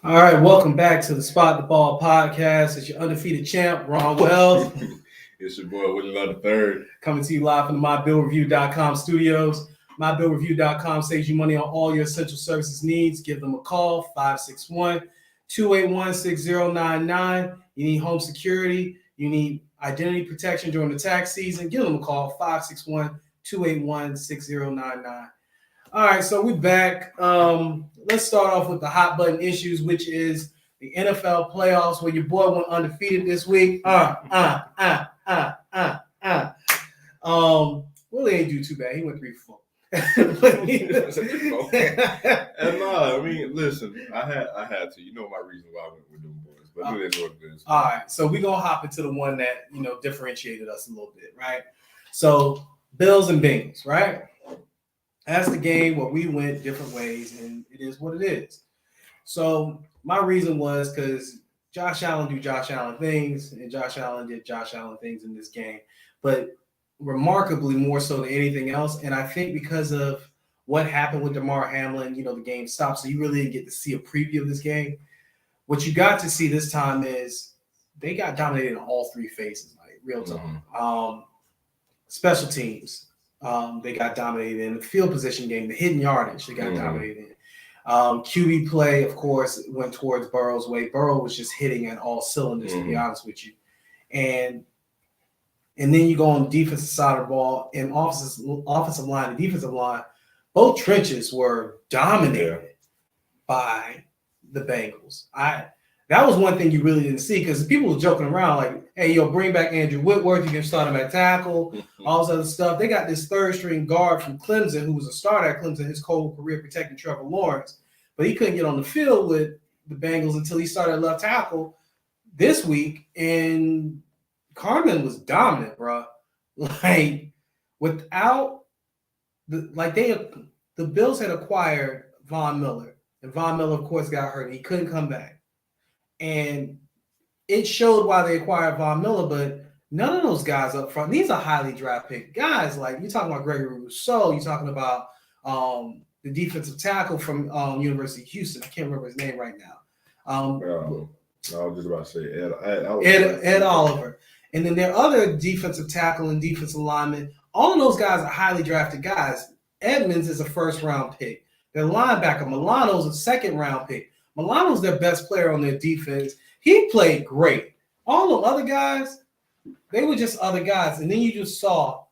All right, welcome back to the Spot the Ball podcast. It's your undefeated champ, Ron Wells. It's your boy, Willie Love the Third. Coming to you live from the MyBillReview.com studios. MyBillReview.com saves you money on all your essential services needs. Give them a call, 561-281-6099. You need home security. You need identity protection during the tax season. Give them a call, 561-281-6099. All right, so we're back. Let's start off with the hot button issues, which is the NFL playoffs, where your boy went undefeated this week. Willie ain't do too bad. He went 3-4. And no, I mean, listen, I had to. You know my reason why I went with them boys, but it is what it is. All right, so we're gonna hop into the one that differentiated us a little bit, right? So Bills and Bengals, right? That's the game where we went different ways, and it is what it is. So my reason was because Josh Allen do Josh Allen things, and Josh Allen did Josh Allen things in this game, but remarkably more so than anything else. And I think because of what happened with Damar Hamlin, the game stopped, so you really didn't get to see a preview of this game. What you got to see this time is they got dominated in all three phases, like real time. Special teams. They got dominated in the field position game, the hidden yardage. They got dominated in. QB play, of course, went towards Burrow's way. Burrow was just hitting at all cylinders, to be honest with you. And then you go on the defensive side of the ball, and offensive line and defensive line, both trenches were dominated by the Bengals. That was one thing you really didn't see, because people were joking around like, hey, bring back Andrew Whitworth. You can start him at tackle, all this other stuff. They got this third-string guard from Clemson who was a starter at Clemson his whole career protecting Trevor Lawrence, but he couldn't get on the field with the Bengals until he started at left tackle this week, and Carmen was dominant, bro. Like, without the Bills had acquired Von Miller, and Von Miller, of course, got hurt. He couldn't come back. And it showed why they acquired Von Miller, but none of those guys up front, these are highly draft pick guys. Like, you're talking about Gregory Rousseau, you're talking about the defensive tackle from University of Houston. I can't remember his name right now. I was just about to say Ed Oliver. And then their other defensive tackle and defensive lineman, all of those guys are highly drafted guys. Edmonds is a first-round pick. Their linebacker, Milano's a second-round pick. Milano's their best player on their defense. He played great. All the other guys, they were just other guys. And then you just saw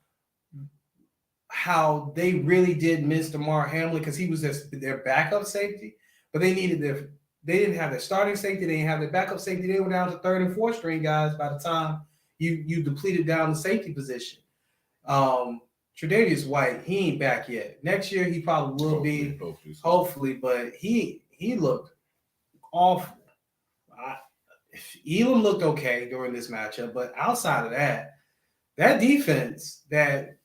how they really did miss Damar Hamlin, because he was their backup safety. But they didn't have their starting safety. They didn't have their backup safety. They were down to third and fourth string guys by the time you depleted down the safety position. Tre'Davious White, he ain't back yet. Next year he probably will be, hopefully, but he looked awful. Elam looked okay during this matchup, but outside of that defense that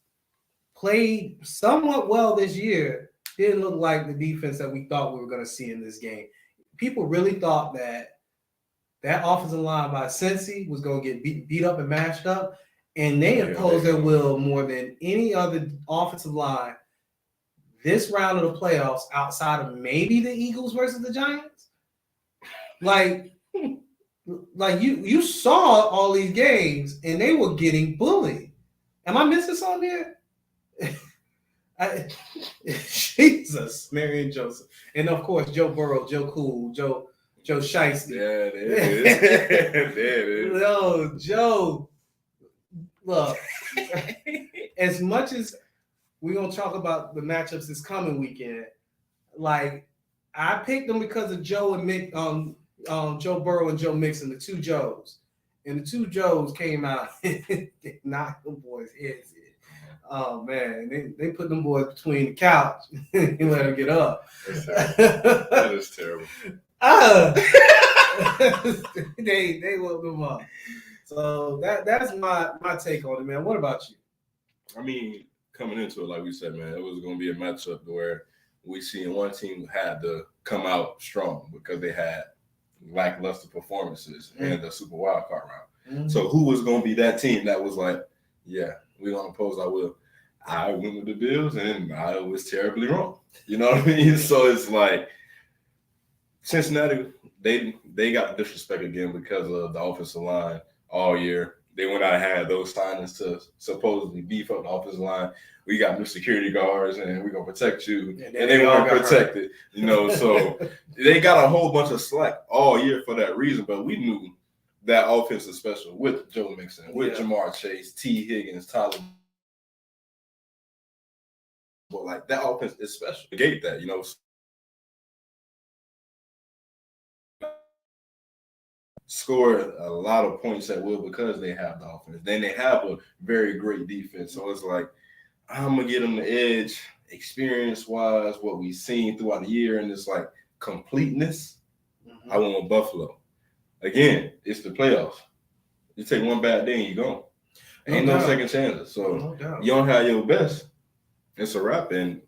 played somewhat well this year didn't look like the defense that we thought we were going to see in this game. People really thought that offensive line by Cincy was going to get beat up and mashed up, and they imposed their will more than any other offensive line this round of the playoffs, outside of maybe the Eagles versus the Giants. Like you saw all these games, and they were getting bullied. Am I missing something here? Jesus, Marion Joseph, and of course Joe Burrow, Joe Cool, Joe Shiesty. Yeah, there it is. No, Joe. Look, as much as we're gonna talk about the matchups this coming weekend, like, I picked them because of Joe and Mick, Joe Burrow and Joe Mixon, the two Joes. And the two Joes came out and knocked them boys' heads in. Oh, man. They put them boys between the couch and let them get up. That is terrible. They woke them up. So that's my take on it, man. What about you? I mean, coming into it, like we said, man, it was going to be a matchup where we seen one team had to come out strong because they had lackluster performances in the Super Wild Card round. So who was going to be that team that was like, yeah, we're going to oppose our will? I went with the Bills, and I was terribly wrong. You know what I mean? So it's like, Cincinnati, they got the disrespect again because of the offensive line all year. They went out and had those signings to supposedly beef up the offensive line. We got new security guards and we're gonna protect you. Yeah, and they weren't protected, hurt. So they got a whole bunch of slack all year for that reason. But we knew that offense is special with Joe Mixon, with Jamar Chase, T. Higgins, Tyler. But like that offense is special. They gave that, score a lot of points at will because they have the offense. Then they have a very great defense. So it's like, I'm going to get them the edge experience-wise, what we've seen throughout the year, and it's like completeness. I went with Buffalo. Again, it's the playoffs. You take one bad day and you're gone. Ain't no second chances. So you don't have your best. It's a wrap. And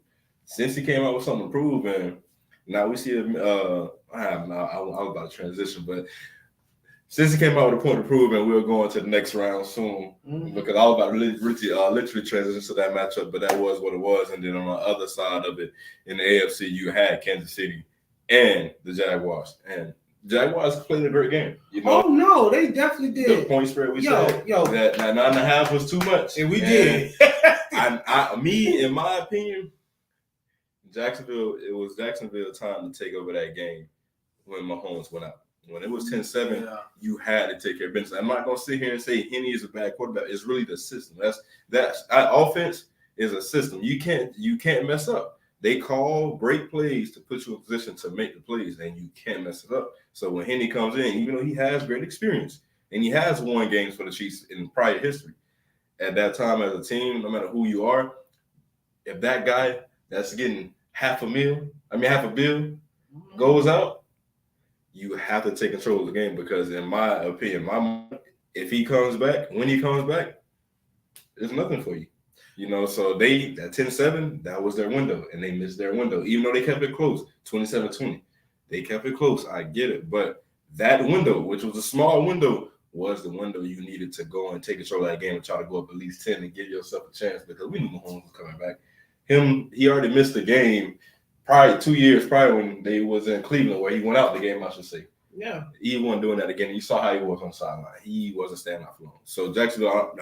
since he came out with something to prove, and now we see I was about to transition, but since he came out with a point to prove, and we're going to the next round soon, because I was about to literally transition to that matchup, but that was what it was. And then on the other side of it, in the AFC, you had Kansas City and the Jaguars. And Jaguars played a great game. Oh, no, they definitely did. The point spread we said that 9.5 was too much. And we did. In my opinion, it was Jacksonville time to take over that game when Mahomes went out. When it was 10-7, you had to take care of business. I'm not going to sit here and say Henny is a bad quarterback. It's really the system. That's offense is a system. You can't mess up. They call great plays to put you in position to make the plays, and you can't mess it up. So when Henny comes in, even though he has great experience, and he has won games for the Chiefs in prior history, at that time as a team, no matter who you are, if that guy that's getting half a bill goes out, you have to take control of the game, because in my opinion, if he comes back, when he comes back, there's nothing for you. So they, that 10-7, that was their window, and they missed their window. Even though they kept it close, 27-20. They kept it close. I get it. But that window, which was a small window, was the window you needed to go and take control of that game and try to go up at least 10 and give yourself a chance, because we knew Mahomes was coming back. He already missed the game probably 2 years prior when they was in Cleveland, where he went out the game, I should say. Yeah. He wasn't doing that again. You saw how he was on the sideline. He wasn't standing out for long. So Jacksonville,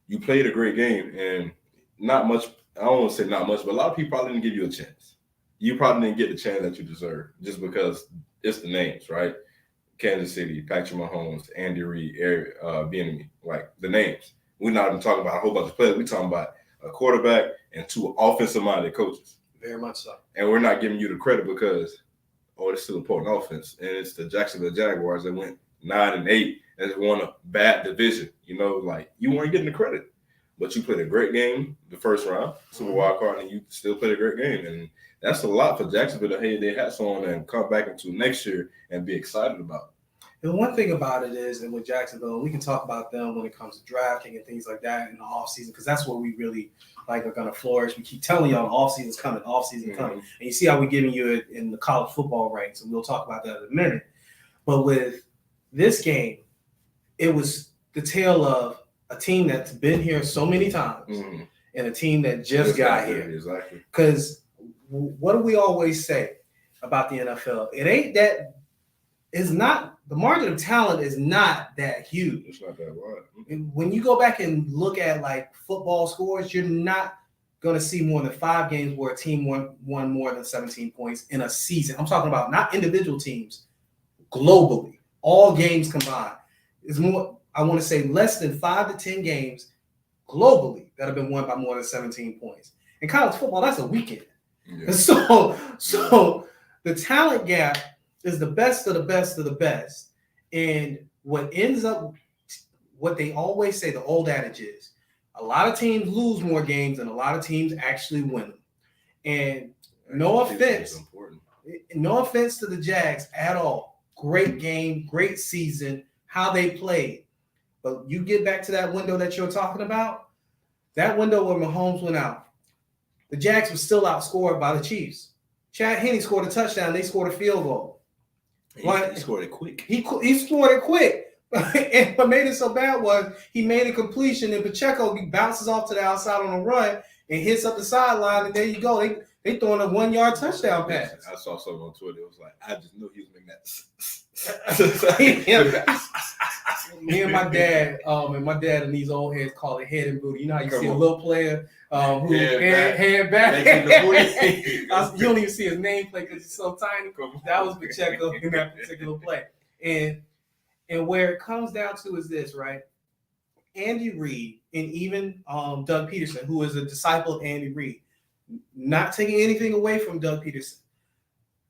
you played a great game, and not much, I don't want to say not much, but a lot of people probably didn't give you a chance. You probably didn't get the chance that you deserve just because it's the names, right? Kansas City, Patrick Mahomes, Andy Reid, Bieniemy, like the names. We're not even talking about a whole bunch of players. We're talking about a quarterback and two offensive-minded coaches. Very much so. And we're not giving you the credit because, it's still important offense. And it's the Jacksonville Jaguars that went 9-8 and won a bad division. You weren't getting the credit. But you played a great game the first round, Super Wild Card, and you still played a great game. And that's a lot for Jacksonville to hang their hats on and come back into next year and be excited about. And one thing about it is, and with Jacksonville, we can talk about them when it comes to drafting and things like that in the offseason, because that's where we really are going to flourish. We keep telling y'all the offseason's coming, coming. And you see how we're giving you it in the college football ranks, and we'll talk about that in a minute. But with this game, it was the tale of a team that's been here so many times and a team that just got here. Exactly. Because what do we always say about the NFL? The margin of talent is not that huge. It's not that wide. And when you go back and look at football scores, you're not going to see more than 5 games where a team won more than 17 points in a season. I'm talking about not individual teams, globally, all games combined. It's more, I want to say less than 5 to 10 games globally that have been won by more than 17 points. In college football, that's a weekend. Yeah. So the talent gap is the best of the best of the best. And what they always say, the old adage is, a lot of teams lose more games than a lot of teams actually win them. And no offense to the Jags at all. Great game, great season, how they played. But you get back to that window that you're talking about, that window where Mahomes went out, the Jags were still outscored by the Chiefs. Chad Henne scored a touchdown. They scored a field goal. He scored it quick. He scored it quick. And what made it so bad was he made a completion, and Pacheco bounces off to the outside on a run and hits up the sideline, and there you go. They throwing a 1 yard touchdown pass. I saw something on Twitter. It was like, I just knew he was making that. Me and my dad, and these old heads call it head and booty. You know how you see a little player who head back. You don't even see his name play because he's so tiny. That was Pacheco in that particular play. And where it comes down to is this, right? Andy Reid and even Doug Peterson, who is a disciple of Andy Reid, not taking anything away from Doug Peterson.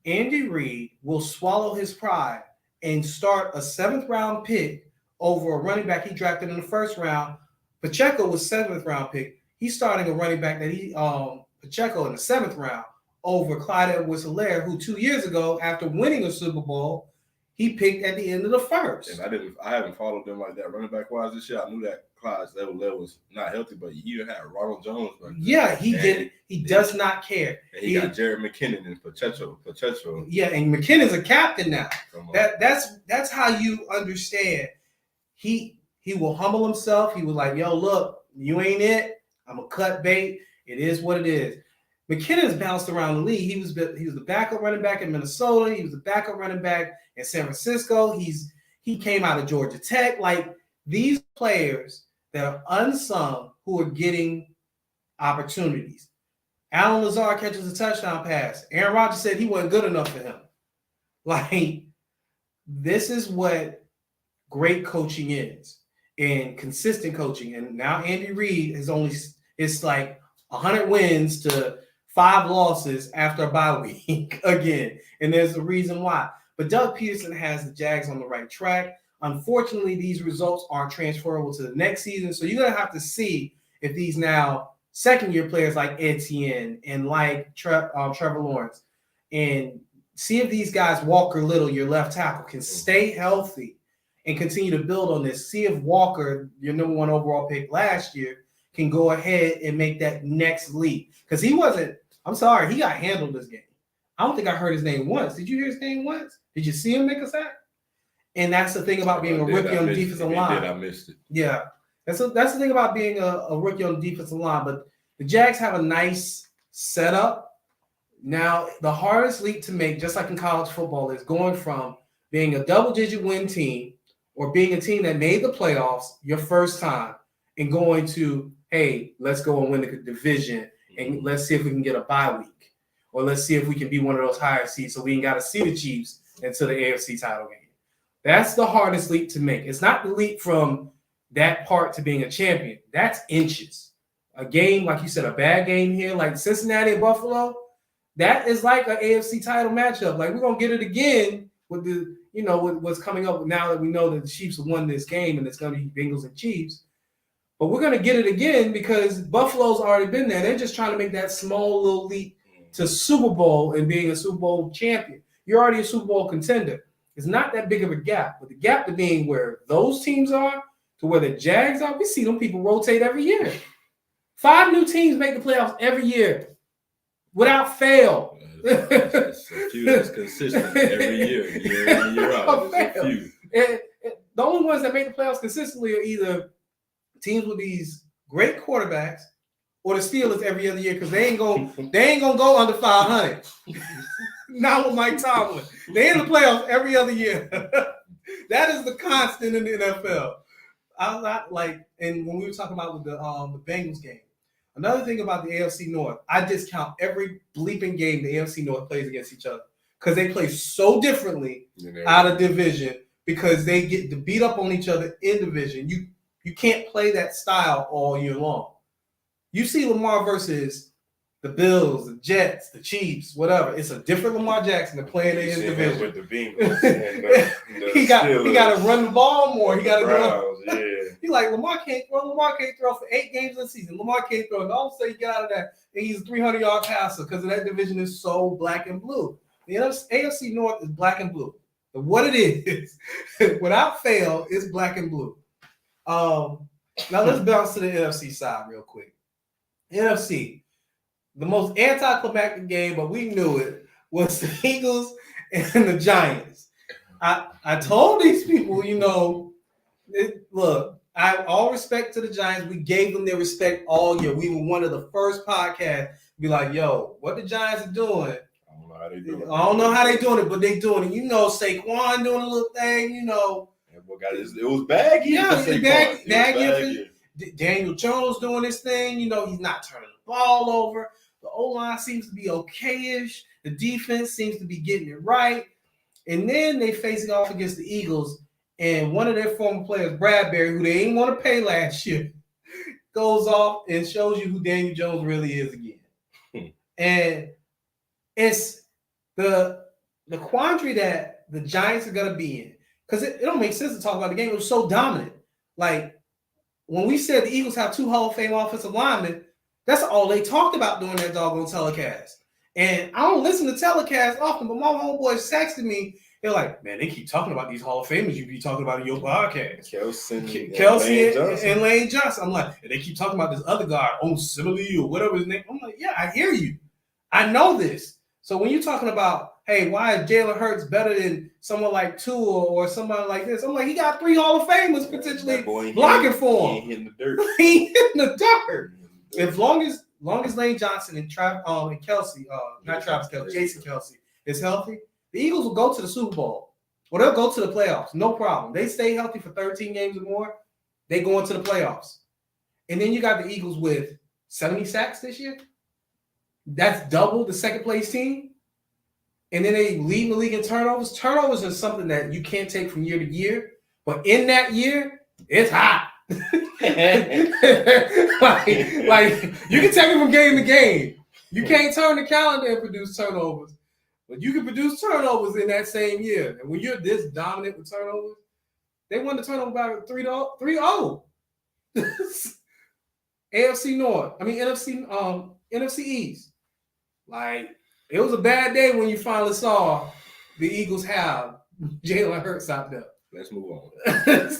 Andy Reid will swallow his pride and start a 7th round pick over a running back he drafted in the 1st round. Pacheco was 7th round pick. He's starting a running back that Pacheco in the 7th round over Clyde Edwards-Helaire, who 2 years ago, after winning a Super Bowl, he picked at the end of the 1st. And I haven't followed them like that running back wise this year. I knew that Clyde Edwards-Helaire was not healthy, but he had Ronald Jones. Yeah, he did. He does not care. And he got Jared McKinnon and Pacheco. Yeah, and McKinnon's a captain now. That's how you understand. He will humble himself. He was like, yo, look, you ain't it. I'm a cut bait. It is what it is. McKinnon's bounced around the league. He was the backup running back in Minnesota. He was the backup running back in San Francisco. He came out of Georgia Tech. Like, these players that are unsung who are getting opportunities. Alan Lazard catches a touchdown pass. Aaron Rodgers said he wasn't good enough for him. Like, this is what great coaching is, and consistent coaching. And now Andy Reid it's like 100 wins to 5 losses after a bye week again. And there's a reason why. But Doug Peterson has the Jags on the right track. Unfortunately, these results aren't transferable to the next season. So you're going to have to see if these now second-year players like Etienne and like Trevor Lawrence, and see if these guys, Walker Little, your left tackle, can stay healthy and continue to build on this. See if Walker, your number 1 overall pick last year, can go ahead and make that next leap. Because he got handled this game. I don't think I heard his name once. Did you hear his name once? Did you see him make a sack? And that's the thing about being a rookie on the defensive line. I missed it. Yeah. That's the thing about being a rookie on the defensive line. But the Jags have a nice setup. Now, the hardest leap to make, just like in college football, is going from being a double-digit win team or being a team that made the playoffs your first time and going to, hey, let's go and win the division and let's see if we can get a bye week. Or let's see if we can be one of those higher seeds so we ain't got to see the Chiefs into the AFC title game. That's the hardest leap to make. It's not the leap from that part to being a champion. That's inches. A game, like you said, a bad game here, like Cincinnati and Buffalo, that is like an AFC title matchup. Like, we're going to get it again with with what's coming up now that we know that the Chiefs have won this game and it's going to be Bengals and Chiefs. But we're going to get it again because Buffalo's already been there. They're just trying to make that small little leap to Super Bowl and being a Super Bowl champion. You're already a Super Bowl contender. It's not that big of a gap. But the gap to being where those teams are to where the Jags are, we see them people rotate every year. 5 new teams make the playoffs every year without fail. It's a few that's consistent every year in, year out. There's a few. The only ones that make the playoffs consistently are either teams with these great quarterbacks or the Steelers every other year, because they ain't gonna go under 500. Not with Mike Tomlin. They in the playoffs every other year. That is the constant in the NFL. I'm not like, and when we were talking about with the Bengals game, another thing about the AFC North, I discount every bleeping game the AFC North plays against each other because they play so differently out of division because they get to beat up on each other in division. You can't play that style all year long. You see Lamar versus the Bills, the Jets, the Chiefs, whatever. It's a different Lamar Jackson than playing in his division. With the Bengals and he got to run the ball more. He got to Browns, yeah. He's like, Lamar can't throw. Lamar can't throw for 8 games this season. Lamar can't throw. And all of a sudden, you get out of that, and he's a 300-yard passer because that division is so black and blue. The AFC North is black and blue. But what it is, without fail, it's black and blue. Now let's bounce to the NFC side real quick. NFC, the most anticlimactic game, but we knew it, was the Eagles and the Giants. I told these people, look, I all respect to the Giants. We gave them their respect all year. We were one of the first podcasts be like, yo, what the Giants are doing? I don't know how they doing it. I don't know how they doing it, but they doing it. You know, Saquon doing a little thing. You know, it was baggy. Yeah, baggy. Daniel Jones doing this thing. You know, he's not turning the ball over. The O-line seems to be okay-ish. The defense seems to be getting it right. And then they face it off against the Eagles, and one of their former players, Bradbury, who they didn't want to pay last year, goes off and shows you who Daniel Jones really is again. And it's the quandary that the Giants are going to be in, because it don't make sense to talk about the game. It was so dominant. Like, when we said the Eagles have 2 Hall of Fame offensive linemen, that's all they talked about during that doggone telecast. And I don't listen to telecasts often, but my homeboys texted me. They're like, man, they keep talking about these Hall of Famers you be talking about in your podcast. Kelsey and Lane Johnson. I'm like, and they keep talking about this other guy, Simile or whatever his name. I'm like, yeah, I hear you. I know this. So when you're talking about, hey, why is Jalen Hurts better than someone like Tua or somebody like this? I'm like, he got 3 Hall of Famers potentially blocking for him. He ain't hitting the dirt. He ain't hitting the dirt. As long as Lane Johnson and Kelsey, not Travis Kelsey, Jason Kelsey is healthy, the Eagles will go to the Super Bowl. Or they'll go to the playoffs. No problem. They stay healthy for 13 games or more, they go into the playoffs. And then you got the Eagles with 70 sacks this year. That's double the second place team. And then they lead the league in turnovers. Turnovers is something that you can't take from year to year. But in that year, it's hot. like you can take it from game to game. You can't turn the calendar and produce turnovers, but you can produce turnovers in that same year. And when you're this dominant with turnovers, they won the turnover by 3-0. AFC North. I mean NFC East. Like, it was a bad day when you finally saw the Eagles have Jalen Hurts out there. Let's move on.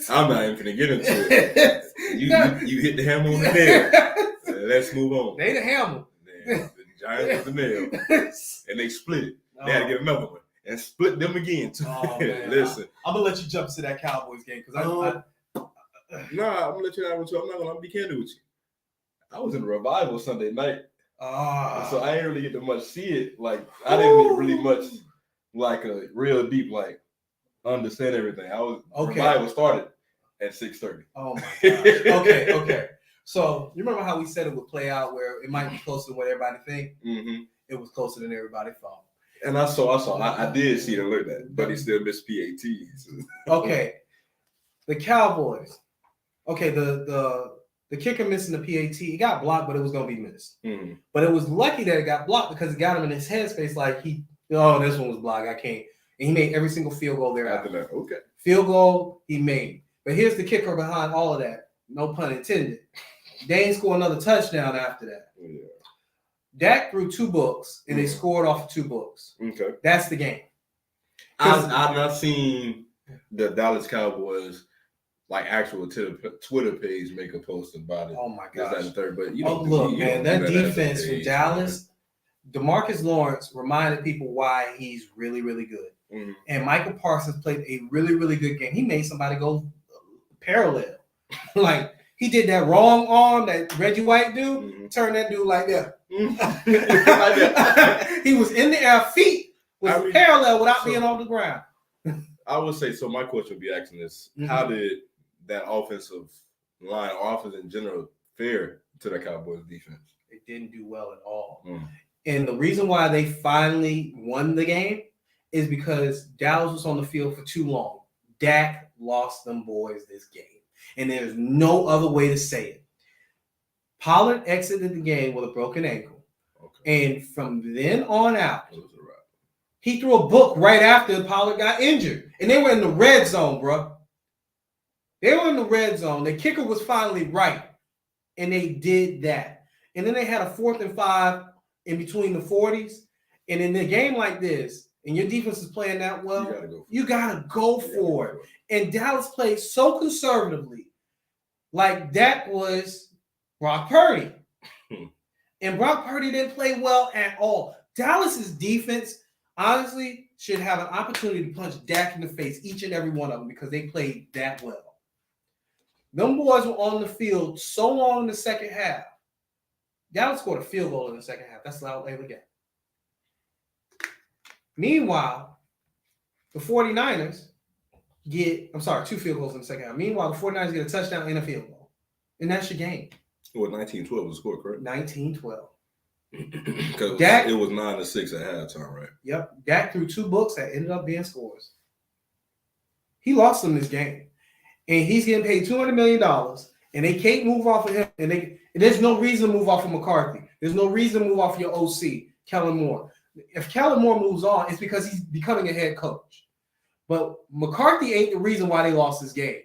I'm not even gonna get into it. You hit the hammer on the nail. Let's move on. They the hammer. The Giants with the nail, and they split it. They had to get another one and split them again. Oh, man. Listen, I'm gonna let you jump to that Cowboys game because I'm gonna let you have it too. I'm not gonna be candid with you. I was in a revival Sunday night, so I didn't really get to much see it. Like, I didn't get really much like a real deep understand everything. Revival started at 6:30. Oh my gosh. Okay. So you remember how we said it would play out where it might be closer than what everybody think? Mm-hmm. It was closer than everybody thought. And I saw. I did see the alert that, but he still missed PATs. Okay. The Cowboys. Okay, the kicker missing the PAT. It got blocked, but it was gonna be missed. Mm-hmm. But it was lucky that it got blocked because it got him in his headspace like this one was blocked. I can't. And he made every single field goal thereafter. After that, okay. Field goal he made. But here's the kicker behind all of that. No pun intended. They ain't score another touchdown after that. Yeah. Dak threw 2 books, and they scored off of 2 books. Okay. That's the game. I've not seen the Dallas Cowboys actual Twitter page make a post about it. Oh my gosh. That's third, but that defense for Dallas, DeMarcus Lawrence reminded people why he's really, really good. Mm-hmm. And Michael Parsons played a really, really good game. He made somebody go parallel. He did that wrong arm that Reggie White dude, turned that dude like that. He was in the air, feet was parallel without being on the ground. I would say, so my coach would be asking this, how did that offensive line, offense in general, fare to the Cowboys defense? It didn't do well at all. Mm. And the reason why they finally won the game is because Dallas was on the field for too long. Dak lost them boys this game. And there's no other way to say it. Pollard exited the game with a broken ankle. Okay. And from then on out, he threw a book right after Pollard got injured. And they were in the red zone, bro. They were in the red zone. The kicker was finally right. And they did that. And then they had a 4th and 5 in between the 40s. And in a game like this, and your defense is playing that well, you gotta go for it. And Dallas played so conservatively, like that was Brock Purdy. And Brock Purdy didn't play well at all. Dallas's defense, honestly, should have an opportunity to punch Dak in the face, each and every one of them, because they played that well. Them boys were on the field so long in the second half Dallas scored a field goal in the second half. That's the only game. Meanwhile, the 49ers get, 2 field goals in the second half. Meanwhile, the 49ers get a touchdown and a field goal. And that's your game. What, 19-12 was the score, correct? 19-12. Because Dak, it was 9-6 at halftime, right? Yep. Dak threw 2 books that ended up being scores. He lost them this game. And he's getting paid $200 million. And they can't move off of him. And there's no reason to move off of McCarthy. There's no reason to move off your OC, Kellen Moore. If Kellen Moore moves on, it's because he's becoming a head coach. But McCarthy ain't the reason why they lost this game.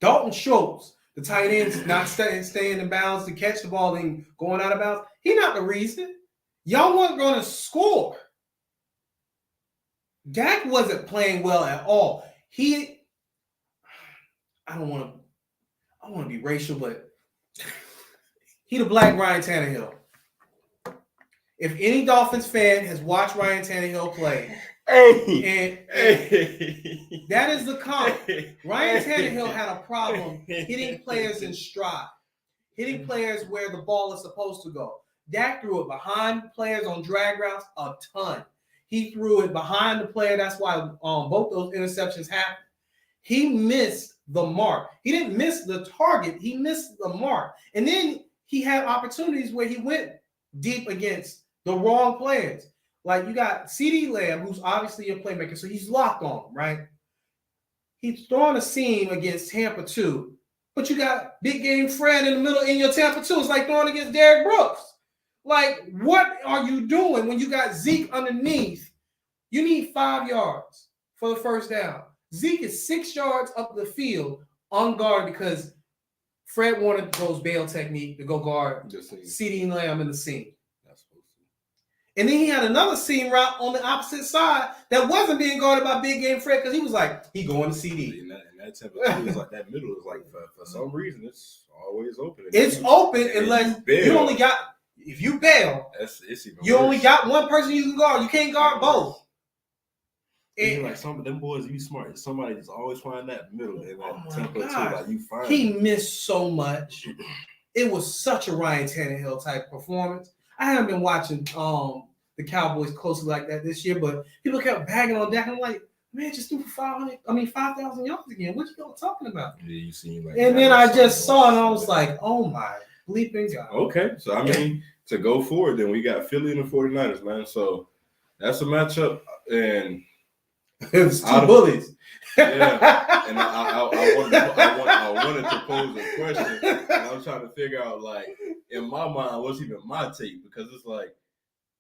Dalton Schultz, the tight end, not staying in bounds to catch the ball and going out of bounds. He's not the reason. Y'all weren't going to score. Dak wasn't playing well at all. I want to be racial, but he the black Ryan Tannehill. If any Dolphins fan has watched Ryan Tannehill play, and that is the comp. Ryan Tannehill had a problem hitting players in stride, hitting players where the ball is supposed to go. Dak threw it behind players on drag routes a ton. He threw it behind the player. That's why both those interceptions happened. He missed the mark. He didn't miss the target. He missed the mark. And then he had opportunities where he went deep against the wrong players. Like you got CeeDee Lamb, who's obviously a playmaker, so he's locked on him, right? He's throwing a seam against Tampa too, but you got big game Fred in the middle in your Tampa too. It's like throwing against Derrick Brooks. Like, what are you doing when you got Zeke underneath? You need 5 yards for the first down. Zeke is 6 yards up the field unguarded because Fred wanted those bail technique to go guard CeeDee Lamb in the seam. And then he had another seam route on the opposite side that wasn't being guarded by big game Fred because he was like, he going to CD. And that Tampa is like that middle is like for some reason it's always open. It's open unless you only got, if you bail, it's even you worse. only got one person you can guard. You can't guard both. And like some of them boys, you smart. Somebody just always find that middle in that Tampa too. Like you find he missed so much. It was such a Ryan Tannehill type performance. I haven't been watching the Cowboys closely like that this year, but people kept bagging on Dak. I'm like, man, just threw for 5,000 yards again. What you talking about? Yeah, you seen like. And then I just saw it and I was like, oh my bleeping God. Okay, so I mean, to go forward, then we got Philly and the 49ers, man. So that's a matchup, and it's two bullies. Yeah, and I wanted to pose a question, and I was trying to figure out, like, in my mind, what's even my take? Because it's like,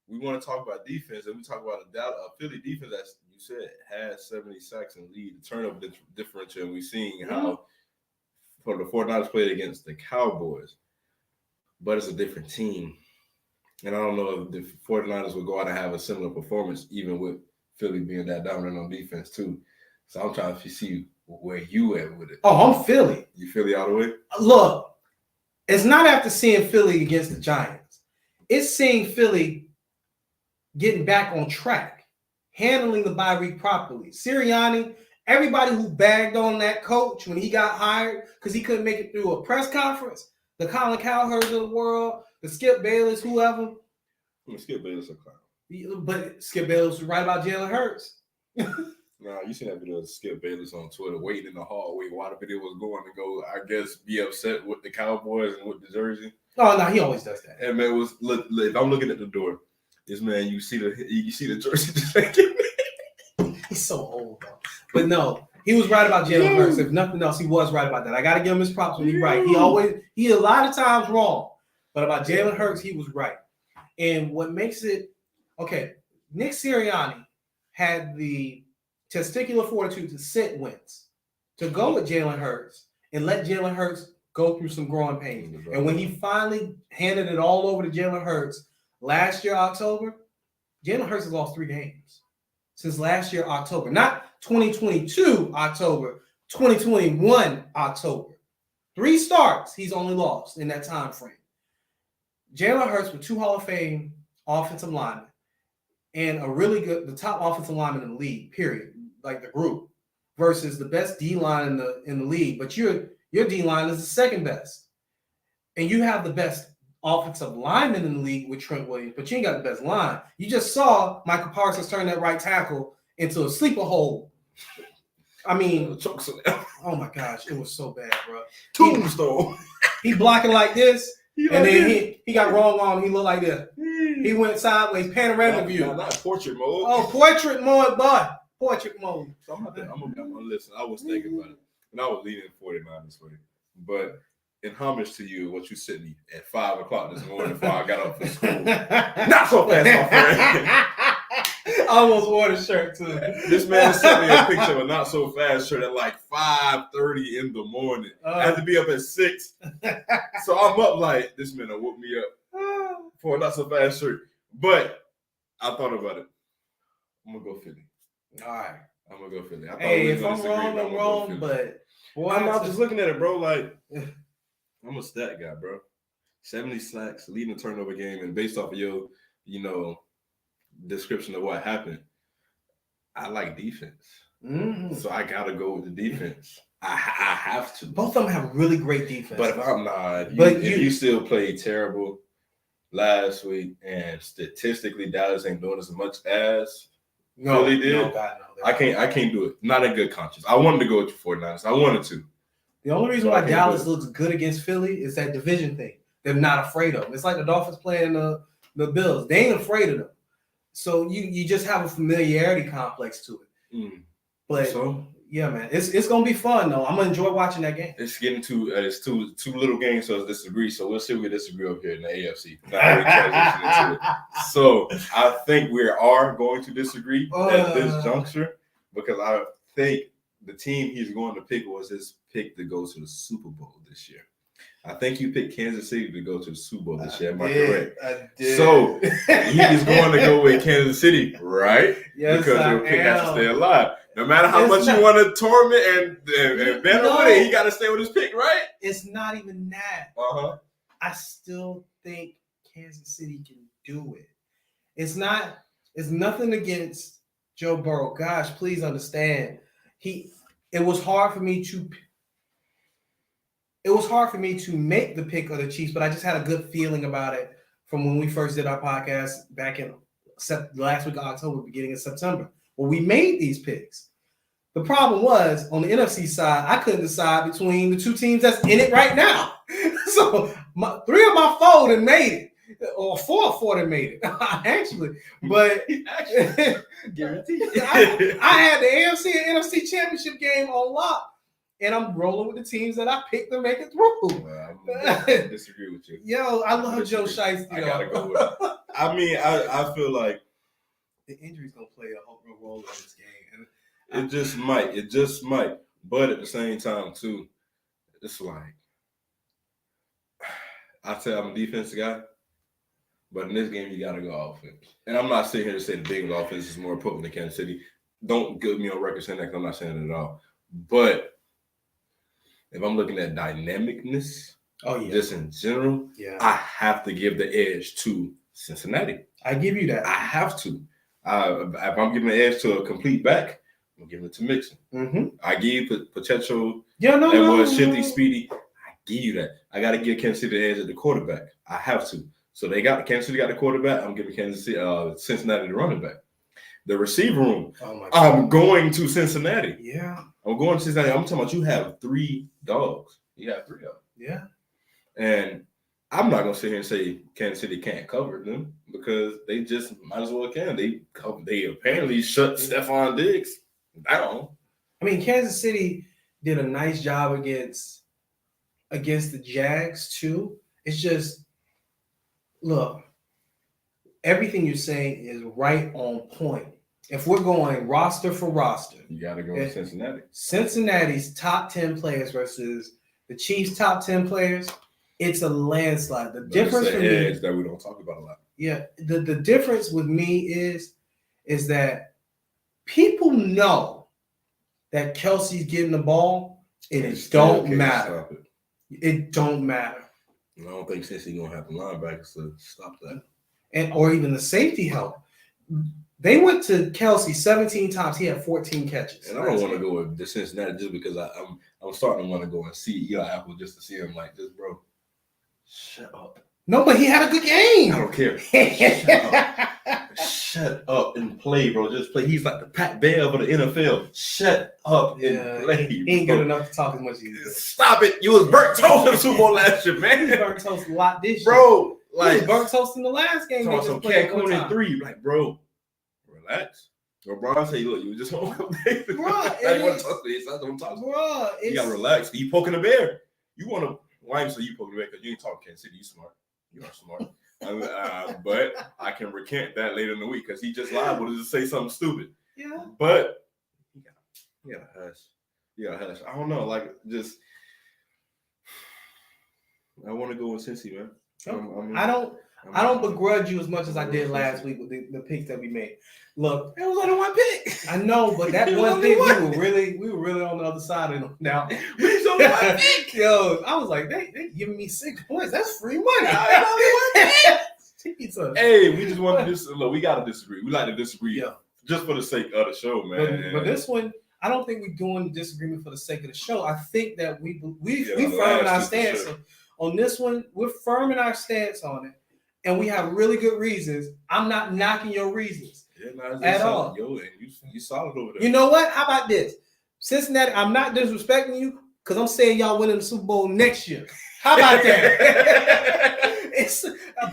we want to talk about defense, and we talk about a Philly defense that you said has 70 sacks and lead the turnover differential. And we've seen how for the 49ers played against the Cowboys, but it's a different team. And I don't know if the 49ers will go out and have a similar performance, even with Philly being that dominant on defense, too. So I'm trying to see where you at with it. Oh, I'm Philly. You Philly all the way? Look, it's not after seeing Philly against the Giants. It's seeing Philly getting back on track, handling the bye week properly. Sirianni, everybody who bagged on that coach when he got hired because he couldn't make it through a press conference, the Colin Cowherds of the world, the Skip Bayless, whoever. Skip Bayless a clown. But Skip Bayless was right about Jalen Hurts. Nah, you seen that video of Skip Bayless on Twitter waiting in the hallway while the video was going to go, I guess, be upset with the Cowboys and with the jersey. Oh, no, he always does that. And man, look, if I'm looking at the door, this man, you see the jersey just like it. He's so old, though. But no, he was right about Jalen Hurts. If nothing else, he was right about that. I got to give him his props when he's right. He a lot of times wrong. But about Jalen Hurts, he was right. And what makes it, okay, Nick Sirianni had the testicular fortitude to sit Wentz, to go with Jalen Hurts and let Jalen Hurts go through some growing pains. And when he finally handed it all over to Jalen Hurts last year, October, Jalen Hurts has lost 3 games since last year, October. Not 2022 October, 2021 October. 3 starts he's only lost in that time frame. Jalen Hurts with 2 Hall of Fame offensive linemen and the top offensive lineman in the league, period, like the group, versus the best D-line in the league. But your D-line is the second best. And you have the best offensive lineman in the league with Trent Williams, but you ain't got the best line. You just saw Michael Parsons turn that right tackle into a sleeper hole. I mean, oh my gosh, it was so bad, bro. Tombstone. He blocking like this, and then he got wrong arm. He looked like this. He went sideways, panoramic view. Not portrait mode. Oh, portrait mode, boy. Portrait mode. So I'm gonna listen. I was thinking about it, and I was leaning 49 this way. But in homage to you, what you sent me at 5 o'clock this morning before I got up for school. Not so fast, my friend. I almost wore the shirt too. This man sent me a picture of a not so fast shirt at like 5:30 in the morning. I had to be up at 6. So I'm up like, this man will whoop me up for a not so fast shirt. But I thought about it. I'm gonna go Philly. All right. I'm gonna go Philly. Hey, if I'm wrong, I'm wrong. But boy, I'm not just looking at it, bro. Like, I'm a stat guy, bro. 70 sacks, leading the turnover game, and based off of your, description of what happened, I like defense. Mm-hmm. So I gotta go with the defense. I have to. Both of them have really great defense. But if I'm not, if you still played terrible last week, and statistically Dallas ain't doing as much as Philly did. No, God, no, I can't do it. Not in good conscience. I wanted to go with the 49ers. I wanted to. The only reason why Dallas looks good against Philly is that division thing. They're not afraid of them. It's like the Dolphins playing the Bills. They ain't afraid of them. So you just have a familiarity complex to it. Mm. But yeah, man, it's gonna be fun though. I'm gonna enjoy watching that game. It's getting it's two little games, so it's disagree. So we'll see if we disagree up here in the AFC. Now we into it. So I think we are going to disagree at this juncture because I think the team he's going to pick was his pick to go to the Super Bowl this year. I think you picked Kansas City to go to the Super Bowl this year. Am I correct? I did. So he is going to go with Kansas City, right? Yes, because your pick has to stay alive. No matter how much you want to torment and bet on it, he got to stay with his pick, right? It's not even that. I still think Kansas City can do it. It's nothing against Joe Burrow. Gosh, please understand. It was hard for me to make the pick of the Chiefs, but I just had a good feeling about it from when we first did our podcast back in last week of October, beginning of September. Well, we made these picks. The problem was on the NFC side, I couldn't decide between the two teams that's in it right now. So 3 of my 4 that made it, or 4 of 4 that made it, actually. But guaranteed. I had the AFC and NFC championship game on lock. And I'm rolling with the teams that I picked to make it through. Well, I disagree with you. Yo, I love Joe Shiesty. I gotta go with it. I mean, I feel like the injury's gonna play a role in this game. And it just might. But at the same time, too, it's like I say I'm a defensive guy, but in this game you gotta go offense. And I'm not sitting here to say the Bengals offense is more potent than Kansas City. Don't get me on record saying that because I'm not saying it at all. But if I'm looking at dynamicness, just in general, I have to give the edge to Cincinnati. I give you that. I have to. If I'm giving the edge to a complete back, I'm giving it to Mixon. Mm-hmm. I give Pacheco Shifty, Speedy. I give you that. I got to give Kansas City the edge at the quarterback. I have to. So Kansas City got the quarterback. I'm giving Cincinnati the running back. The receiver room, I'm going to Cincinnati. Yeah. I'm going to Cincinnati. I'm talking about you have 3 dogs. You have 3 of them. Yeah. And I'm not going to sit here and say Kansas City can't cover them because they just might as well can. They apparently shut Stephon Diggs down. I mean, Kansas City did a nice job against the Jags too. It's just, look, everything you're saying is right on point. If we're going roster for roster, you got to go with Cincinnati. Cincinnati's top 10 players versus the Chiefs' top 10 players, it's a landslide. The difference for me is that we don't talk about a lot. Yeah, the difference with me is that people know that Kelsey's getting the ball, and it don't matter. It don't matter. I don't think Cincy's gonna have the linebackers to stop that, or even the safety help. They went to Kelsey 17 times. He had 14 catches. And I don't want to go with the Cincinnati just because I'm starting to want to go and see Eli Apple just to see him like this, bro. Shut up. No, but he had a good game. I don't care. Shut up and play, bro. Just play. He's like the Pat Bev of the NFL. Shut up and play. He ain't good enough to talk as much as you. Stop it. You was burnt toast in the Super Bowl last year, man. He was burnt toast a lot this year. Bro, He like was burnt toast in the last game. some Cancun in 3. Like, bro, relax. LeBron say, look, you just want to play. Bro, you want to talk to this. I don't talk to bro, you. Gotta relax. You poking the bear. You want to, why you say you poking the bear? Because you ain't talking Kansas City. You smart. You are smart. But I can recant that later in the week because he just liable to just say something stupid. Yeah. But you gotta hush. You gotta hush. I don't know. Like, just, I want to go with Cincy, man. I don't begrudge you as much as I did last week with the picks that we made. Look, it was only one pick. I know, but that one pick we were really on the other side of them now. We only one pick. Yo, I was like, they giving me 6 points. That's free money. Hey, we just want to look. We gotta disagree. We like to disagree, just for the sake of the show, man. But this one, I don't think we're doing disagreement for the sake of the show. I think that we firm in our stance on this one. We're firm in our stance on it, and we have really good reasons. I'm not knocking your reasons at all. Yo, you solid over there. You know what? How about this, Cincinnati? I'm not disrespecting you because I'm saying y'all winning the Super Bowl next year. How about that?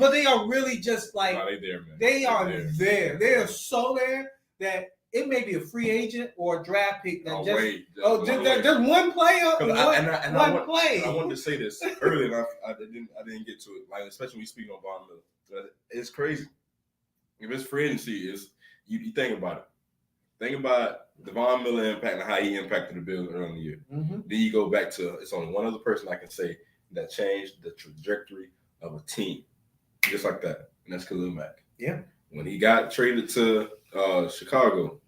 But they are really just like they there, man. They are there. They are so there that it may be a free agent or a draft pick that just one player. One play. I wanted to say this earlier, and I didn't get to it. Like, especially when you speak on Von Miller, it's crazy. If it's free agency, you think about it. Think about the Von Miller impact and how he impacted the Bills early in the year. Mm-hmm. Then you go back to, it's only one other person I can say that changed the trajectory of a team, just like that, and that's Khalil Mack. Yeah. When he got traded to Chicago,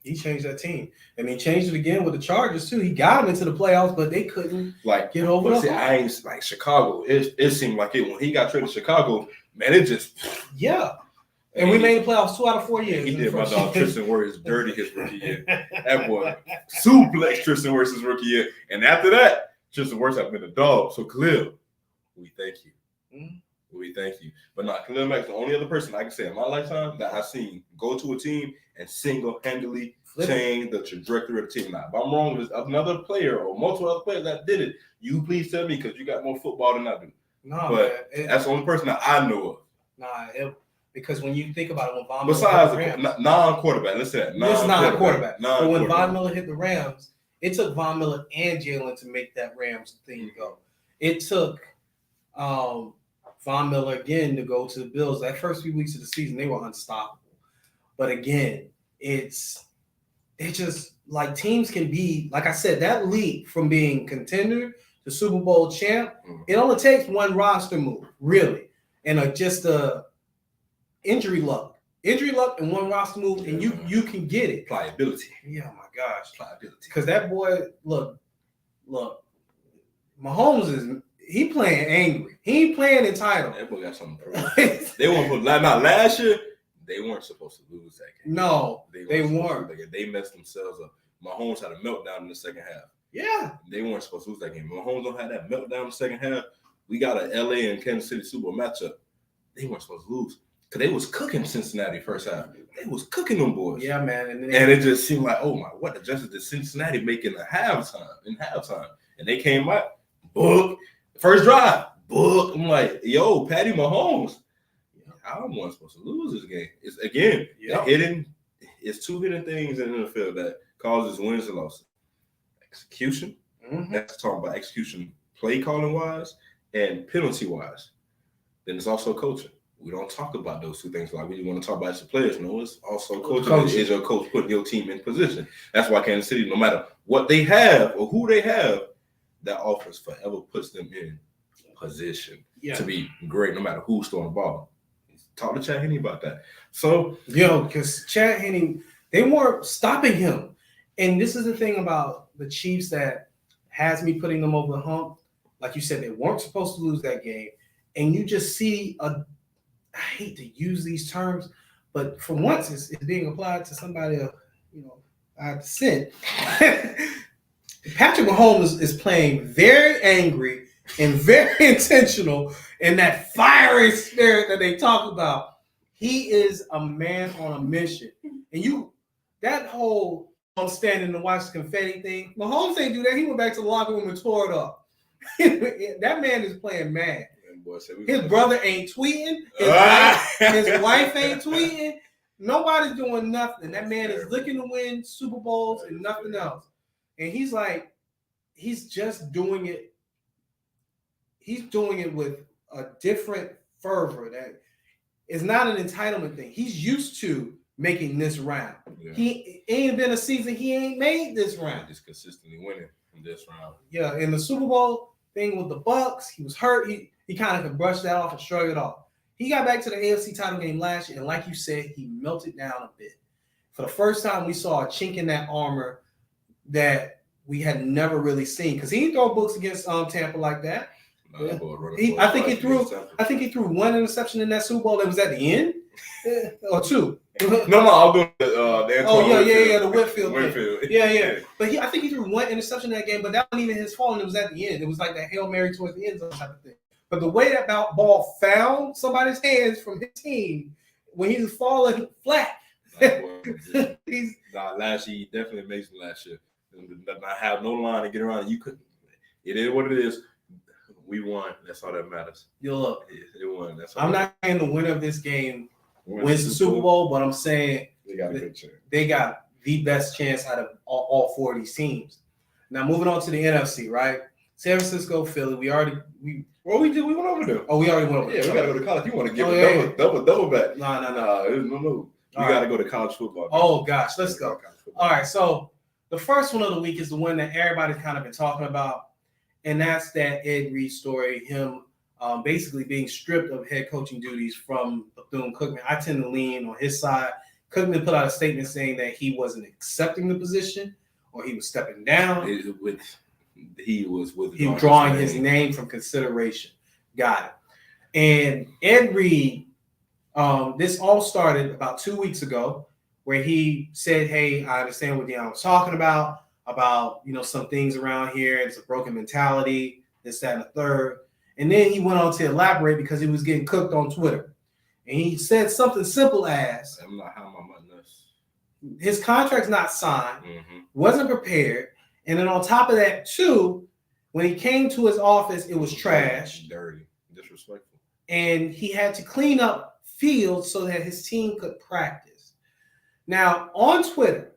he changed that team, and he changed it again with the Chargers too. He got them into the playoffs, but they couldn't get over it. I ain't like Chicago. It seemed like it when he got traded to Chicago. Man, it just And we made the playoffs 2 out of 4 years. He did my dog Tristan Wirfs dirty his rookie year. That boy suplex Tristan Wirfs his rookie year, and after that, Tristan Wirfs have been a dog. So Khalil, we thank you. Mm-hmm. We thank you. But not Khalil Mack's the only other person I can say in my lifetime that I've seen go to a team and single-handedly change the trajectory of the team. Now, if I'm wrong, there's another player or multiple other players that did it. You please tell me because you got more football than I do. But that's the only person that I know of. Because when you think about it, when Von Miller besides non-quarterback, let's say that. Non-quarterback. But when Von Miller hit the Rams, it took Von Miller and Jalen to make that Rams thing go. It took Von Miller again to go to the Bills. That first few weeks of the season, they were unstoppable. But again, it's just like teams can be, like I said, that leap from being contender to Super Bowl champ, it only takes one roster move, really. And just injury luck and one roster move, and you can get it. Pliability. Yeah, my gosh. Pliability. Because that boy, look, Mahomes he playing angry. He ain't playing entitled. That boy got something to prove. They weren't not last year. They weren't supposed to lose that game. No, they weren't. They messed themselves up. Mahomes had a meltdown in the second half. Yeah. They weren't supposed to lose that game. Mahomes don't have that meltdown in the second half. We got an LA and Kansas City Super Bowl matchup. They weren't supposed to lose. Because they was cooking Cincinnati first half. They was cooking them boys. Yeah, man. And it just seemed like, oh my, what adjustments did Cincinnati make in halftime? And they came out, book, first drive, book. I'm like, yo, Patty Mahomes. I wasn't supposed to lose this game. It's again, it's two hidden things in the NFL that causes wins and losses. Execution. Mm-hmm. That's talking about execution, play calling wise and penalty wise. Then it's also coaching. We don't talk about those two things like we want to talk about the players. No, it's also coaching. Is your coach putting your team in position? That's why Kansas City, no matter what they have or who they have, that offense forever puts them in position to be great, no matter who's throwing the ball. Talk to Chad Henne about that. So, because Chad Henne, they weren't stopping him. And this is the thing about the Chiefs that has me putting them over the hump. Like you said, they weren't supposed to lose that game. And you just see I hate to use these terms, but for once it's being applied to somebody of, our descent. Patrick Mahomes is playing very angry, and very intentional in that fiery spirit that they talk about. He is a man on a mission. And that whole I'm standing and watch the confetti thing, Mahomes ain't do that. He went back to the locker room and tore it up. That man is playing mad. His brother ain't tweeting. His wife ain't tweeting. Nobody's doing nothing. That man is looking to win Super Bowls and nothing else. And he's like, he's just doing it. He's doing it with a different fervor that is not an entitlement thing. He's used to making this round. Yeah. He ain't been a season he ain't made this round. Just consistently winning in this round. Yeah, in the Super Bowl thing with the Bucks, he was hurt. He kind of could brush that off and shrug it off. He got back to the AFC title game last year, and like you said, he melted down a bit. For the first time, we saw a chink in that armor that we had never really seen, because he didn't throw books against Tampa like that. Yeah. I think he threw one interception in that Super Bowl. That was at the end, or two. No, I'll do the the Whitfield. Yeah. But I think he threw one interception in that game, but that wasn't even his fault. And it was at the end. It was like that Hail Mary towards the end zone type of thing. But the way that ball found somebody's hands from his team when he was falling flat. Last year he definitely amazing last year. I have no line to get around. You couldn't. It is what it is. We won. That's all that matters. You look. It won. That's all. I'm not saying the winner of this game wins the Super Bowl, but I'm saying they got a good chance. They got the best chance out of all four of these teams. Now moving on to the NFC, right? San Francisco, Philly. We went over there. Oh, we already went over there. Yeah, we gotta go to college. You want to give a double back? No. We gotta go to college football. Oh gosh, let's go. All right, so the first one of the week is the one that everybody's kind of been talking about, and that's that Ed Reed story. Him basically being stripped of head coaching duties from Bethune-Cookman. I tend to lean on his side. Cookman put out a statement saying that he wasn't accepting the position or he was stepping down. He was withdrawing his name from consideration. Got it. And Ed Reed, this all started about 2 weeks ago, where he said, "Hey, I understand what Deion was talking about some things around here. It's a broken mentality, this, that, and the third." And then he went on to elaborate because he was getting cooked on Twitter. And he said something simple as, "I'm not how my nuts." His contract's not signed, wasn't prepared. And then on top of that, too, when he came to his office, it was trash. Dirty, disrespectful. And he had to clean up fields so that his team could practice. Now, on Twitter,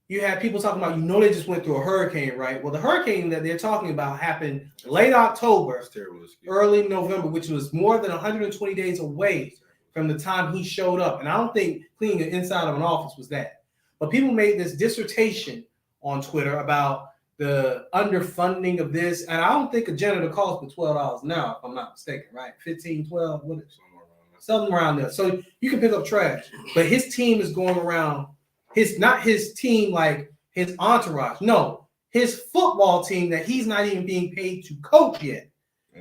you have people talking about, they just went through a hurricane, right? Well, the hurricane that they're talking about happened late October, early November, which was more than 120 days away from the time he showed up. And I don't think cleaning the inside of an office was that. But people made this dissertation on Twitter about the underfunding of this. And I don't think a janitor costs for $12 an hour, if I'm not mistaken, right? 15, 12, what is it? Something around there. So you can pick up trash. But his team is going around, not his team like his entourage. No, his football team that he's not even being paid to coach yet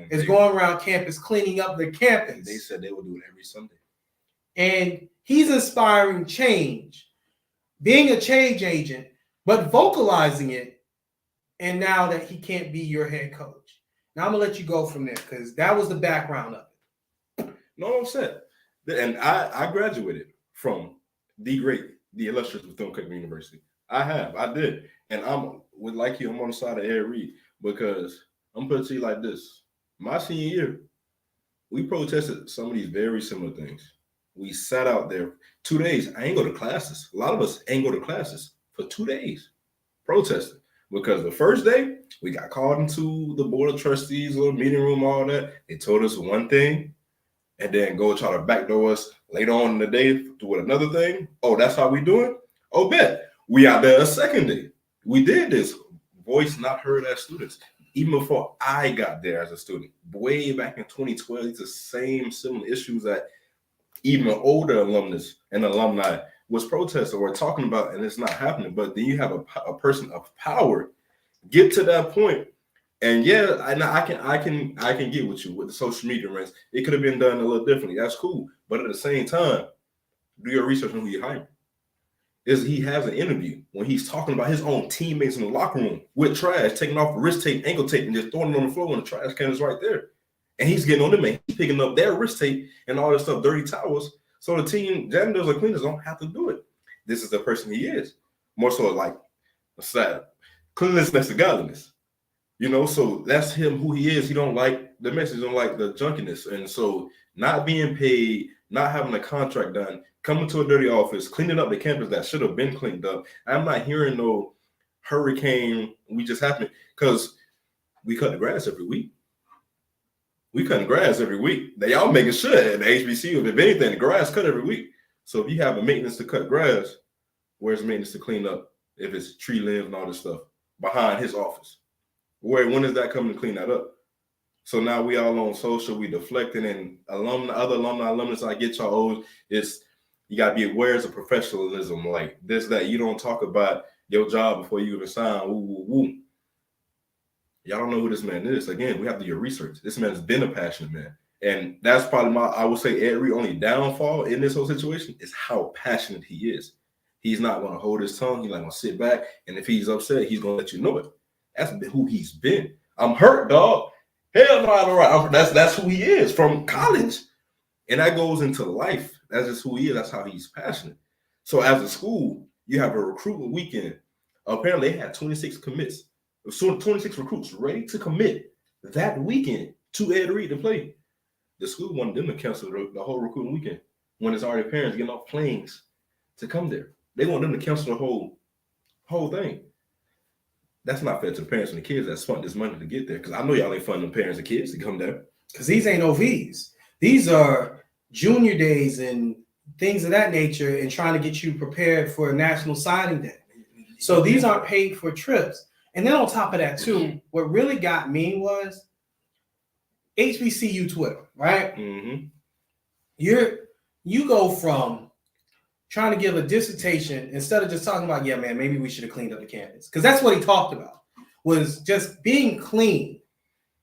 is going around campus cleaning up the campus. They said they would do it every Sunday. And he's inspiring change, being a change agent, but vocalizing it, and now that he can't be your head coach. Now I'm going to let you go from there because that was the background of it. No, I'm set. And I graduated from the illustrious Bethune-Cookman University. I did. And I'm on the side of Ed Reed because I'm putting it to you like this. My senior year, we protested some of these very similar things. We sat out there 2 days. I ain't go to classes. A lot of us ain't go to classes for 2 days protesting because the first day we got called into the board of trustees, little meeting room, all that. They told us one thing and then go try to backdoor us later on in the day with another thing. Oh, that's how we doing? Oh, bet. We out there a second day. We did this. Voice not heard as students. Even before I got there as a student, way back in 2012, it's the same similar issues that even older alumnus and alumni was protesting or talking about, and it's not happening. But then you have a person of power get to that point, and I can get with you with the social media rants. It could have been done a little differently. That's cool, but at the same time, do your research on who you're hiring. is he has an interview when he's talking about his own teammates in the locker room with trash, taking off wrist tape, ankle tape, and just throwing it on the floor when the trash can is right there. And he's getting on them and he's picking up their wrist tape and all this stuff, dirty towels. So the team janitors or cleaners don't have to do it. This is the person he is. More so like sad. Cleanliness next to godliness. You know, so that's him who he is. He don't like the message, don't like the junkiness. And so not being paid, not having a contract done, coming to a dirty office, cleaning up the campus that should have been cleaned up. I'm not hearing no hurricane. We just happened because we cut the grass every week. We cutting grass every week. They all making sure at the HBCU, if anything, the grass cut every week. So if you have a maintenance to cut grass, where's maintenance to clean up? If it's tree limbs and all this stuff behind his office, when is that coming to clean that up? So now we all on social, we deflecting, and other alumnus, I get y'all old. It's you gotta be aware of professionalism, like this, that you don't talk about your job before you even sign. Woo, woo, woo. Y'all don't know who this man is. Again, we have to do your research. This man has been a passionate man. And that's probably I would say Ed Reed only downfall in this whole situation is how passionate he is. He's not going to hold his tongue. He's not going to sit back. And if he's upset, he's going to let you know it. That's who he's been. I'm hurt, dog. Hell no, all right. That's who he is from college. And that goes into life. That's just who he is. That's how he's passionate. So as a school, you have a recruitment weekend. Apparently, they had 26 commits. So 26 recruits ready to commit that weekend to Ed Reed to play. The school wanted them to cancel the whole recruiting weekend when it's already parents getting off planes to come there. They want them to cancel the whole thing. That's not fair to the parents and the kids that spent this money to get there. Because I know y'all ain't funding the parents and kids to come there. Because these ain't OVs. These are junior days and things of that nature and trying to get you prepared for a National Signing Day. So these aren't paid for trips. And then on top of that, too, what really got me was HBCU Twitter, right? Mm-hmm. You go from trying to give a dissertation instead of just talking about, yeah, man, maybe we should have cleaned up the campus. Because that's what he talked about, was just being clean.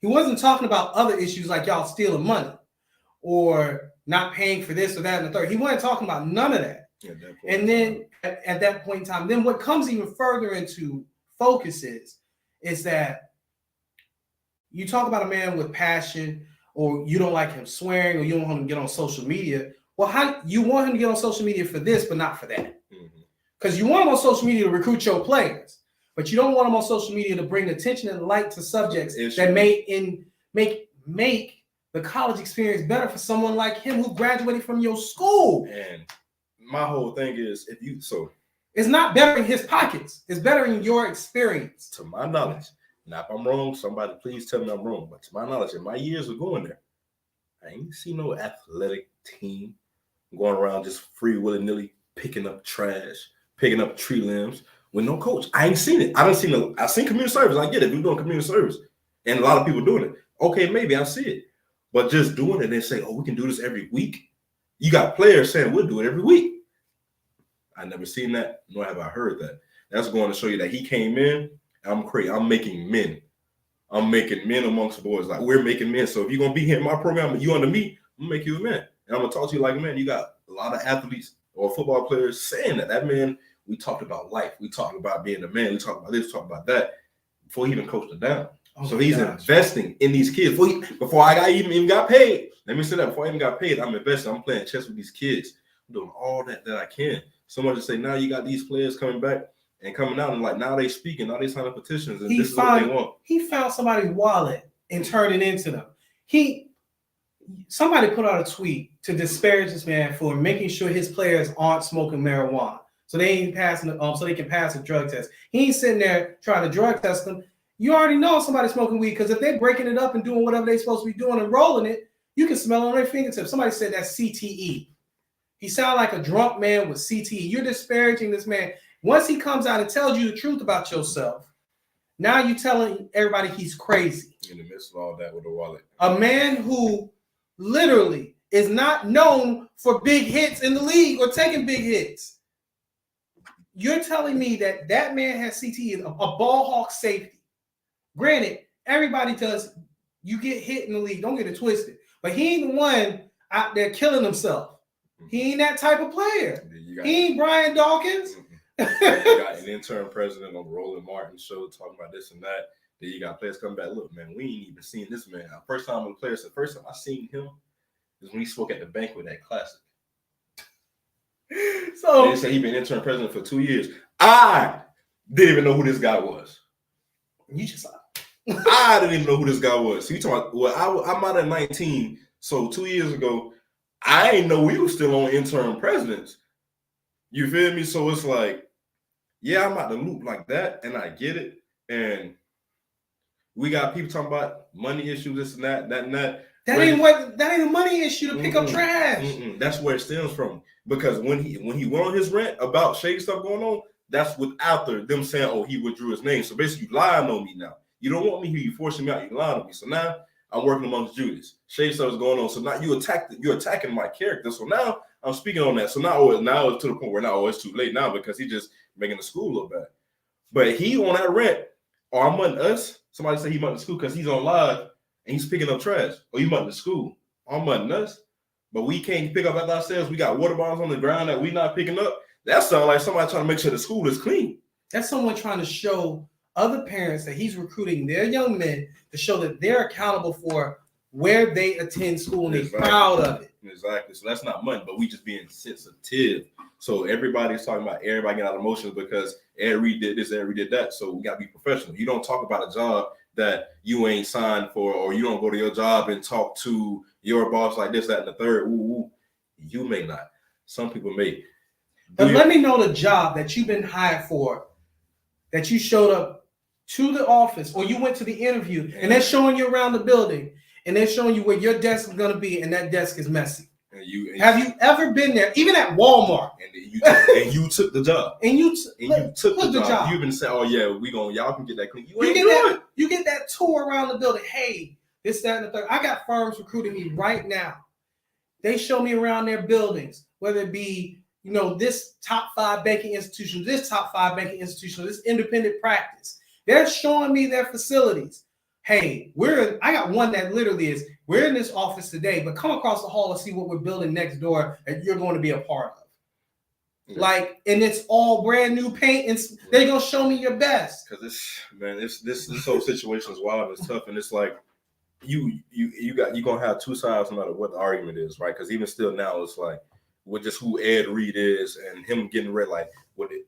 He wasn't talking about other issues like y'all stealing money or not paying for this or that and the third. He wasn't talking about none of that. And then at that point in time, then what comes even further into focus is that you talk about a man with passion, or you don't like him swearing, or you don't want him to get on social media. Well, how you want him to get on social media for this, but not for that? Because you want him on social media to recruit your players, but you don't want him on social media to bring attention and light to subjects that make the college experience better for someone like him who graduated from your school. And my whole thing is, it's not better in his pockets. It's better in your experience. To my knowledge. Now, if I'm wrong, somebody please tell me I'm wrong. But to my knowledge, in my years of going there, I ain't seen no athletic team going around just free willy-nilly picking up trash, picking up tree limbs with no coach. I ain't seen it. I've seen community service. I get it. We're doing community service. And a lot of people doing it. Okay, maybe I see it. But just doing it and say, oh, we can do this every week. You got players saying we'll do it every week. I never seen that, nor have I heard that. That's going to show you that he came in. I'm crazy. I'm making men. I'm making men amongst boys. Like, we're making men. So if you're going to be here in my program, you under me, I'm going to make you a man. And I'm going to talk to you like a man. You got a lot of athletes or football players saying that. That man, we talked about life. We talked about being a man. We talked about this, talked about that before he even coached it down. Oh, so he's investing in these kids. Before I even got paid. Let me say that. Before I even got paid, I'm investing. I'm playing chess with these kids. I'm doing all that I can. Someone just say, now you got these players coming back and coming out and like, now they speaking, now they signing petitions, and this is what they want. He found somebody's wallet and turned it into them. Somebody put out a tweet to disparage this man for making sure his players aren't smoking marijuana. So they ain't passing so they can pass a drug test. He ain't sitting there trying to drug test them. You already know somebody's smoking weed, because if they're breaking it up and doing whatever they're supposed to be doing and rolling it, you can smell it on their fingertips. Somebody said that's CTE. He sounds like a drunk man with CTE. You're disparaging this man. Once he comes out and tells you the truth about yourself, now you're telling everybody he's crazy. In the midst of all that with a wallet. A man who literally is not known for big hits in the league or taking big hits. You're telling me that man has CTE, a ball hawk safety. Granted, everybody does. You get hit in the league. Don't get it twisted. But he ain't the one out there killing himself. He ain't that type of player. He ain't Brian Dawkins. You got an intern president on the Roland Martin show talking about this and that. Then you got players coming back. Look, man, we ain't even seen this man. First time the player said, first time I seen him is when he spoke at the banquet at Classic. So they said he been intern president for 2 years. I didn't even know who this guy was. You just I didn't even know who this guy was. So you talking about, well, I'm out at 19. So 2 years ago, I ain't know we were still on interim presidents. You feel me? So it's like, yeah, I'm out the loop like that, and I get it. And we got people talking about money issues, this and that, that and that. That ain't a money issue to pick up trash. That's where it stems from. Because when he went on his rant about shady stuff going on, that's without them saying, oh, he withdrew his name. So basically, you lying on me now. You don't want me here. You forcing me out. You lying on me. So now I'm working amongst Judas. Shady stuff is going on. So now you're attacking my character. So now I'm speaking on that. So now it's to the point where now it's too late now because he's just making the school look bad. But he on that rant, or I'm on us. Somebody say he mutton the school because he's on live and he's picking up trash. Or you mutton the school. I'm mutton us. But we can't pick up after ourselves. We got water bottles on the ground that we not picking up. That sounds like somebody trying to make sure the school is clean. That's someone trying to show other parents that he's recruiting their young men to show that they're accountable for where they attend school and they're proud of it. Exactly. So that's not money, but we just being sensitive. So everybody's talking about everybody getting out of emotions because Ed Reed did this, Ed Reed did that. So we got to be professional. You don't talk about a job that you ain't signed for, or you don't go to your job and talk to your boss like this, that, and the third. Ooh. You may not. Some people may. But let me know the job that you've been hired for, that you showed up to the office or you went to the interview and they're showing you around the building and they're showing you where your desk is going to be and that desk is messy. Have you ever been there, even at Walmart? And you took the job. You took the job. You've been saying, oh yeah, y'all can get that clean. You get that tour around the building. Hey, this, that, and the third. I got firms recruiting me right now. They show me around their buildings, whether it be, this top 5 banking institution, this top 5 banking institution, this independent practice. They're showing me their facilities. Hey, I got one that literally is, we're in this office today, but come across the hall and see what we're building next door that you're going to be a part of. Yeah. And it's all brand new paint, and they're going to show me your best. Because this whole situation is wild and it's tough, and it's like, you're going to have two sides no matter what the argument is, right? Because even still now, it's like, with just who Ed Reed is and him getting ready,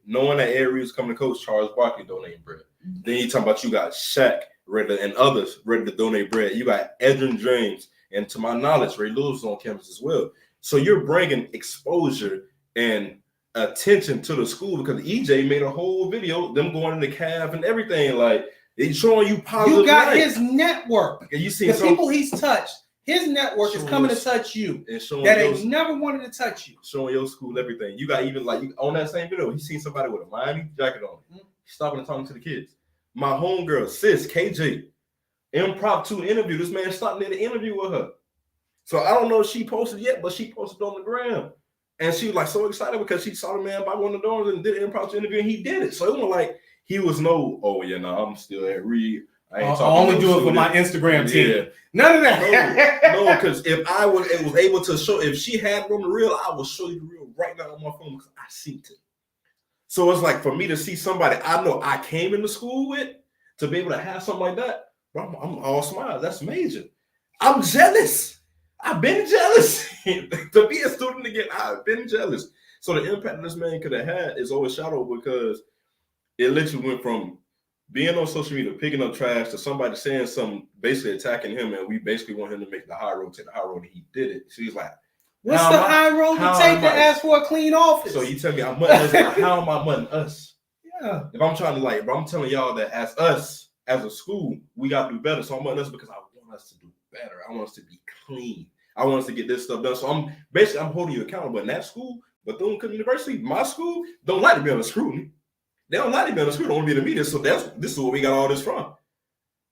knowing that Ed Reed is coming to coach, Charles Barkley donating bread. Then you talking about you got Shaq ready and others ready to donate bread. You got Edgerrin James, and to my knowledge, Ray Lewis is on campus as well. So you're bringing exposure and attention to the school because EJ made a whole video, them going in the cab and everything. He's showing you positive. You got his network. And you see the people he's touched. His network is coming to touch you. That ain't never wanted to touch you. Showing your school everything. You got even on that same video, he seen somebody with a Miami jacket on. Mm-hmm. Stopping and talking to the kids. My homegirl, sis, KJ, impromptu interview. This man stopped there to interview with her. So I don't know if she posted yet, but she posted on the gram. And she was so excited because she saw the man by one of the doors and did an impromptu interview, and he did it. So it wasn't he was I'm still at Reed. I only do it for my Instagram team. Yeah. None of that. No, because if I was able to show, if she had it on the reel, I will show you the reel right now on my phone because I seen it. So it's for me to see somebody I know I came into school with to be able to have something like that. I'm all smiles. That's major. I'm jealous. I've been jealous. To be a student again, I've been jealous. So the impact this man could have had is overshadowed because it literally went from being on social media, picking up trash, to somebody saying something, basically attacking him, and we basically want him to make the high road, take the high road, and he did it. So he's like, what's the high road to take to ask for a clean office? So you tell me, how am I mutting us? Yeah. If I'm trying to I'm telling y'all that as us, as a school, we got to do better. So I'm mutting us because I want us to do better. I want us to be clean. I want us to get this stuff done. So I'm holding you accountable. In that school, Bethune-Cookman University, my school, don't like to be on the scrutiny. They don't like to be on the screen. They don't want to be in the media. So this is where we got all this from.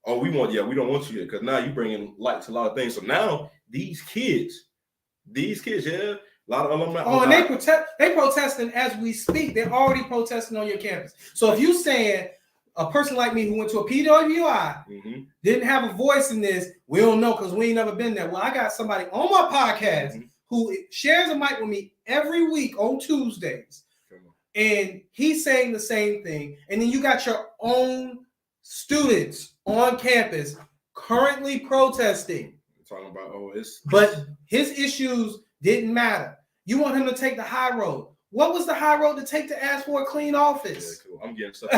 Oh, we don't want you here because now you bringing light to a lot of things. So now these kids, a lot of alumni. Oh, and they protesting as we speak. They're already protesting on your campus. So if you saying a person like me who went to a PWI didn't have a voice in this, we don't know because we ain't never been there. Well, I got somebody on my podcast who shares a mic with me every week on Tuesdays. And he's saying the same thing. And then you got your own students on campus currently protesting. Talking about, but his issues didn't matter. You want him to take the high road. What was the high road to take to ask for a clean office? Yeah, cool. I'm getting stuff.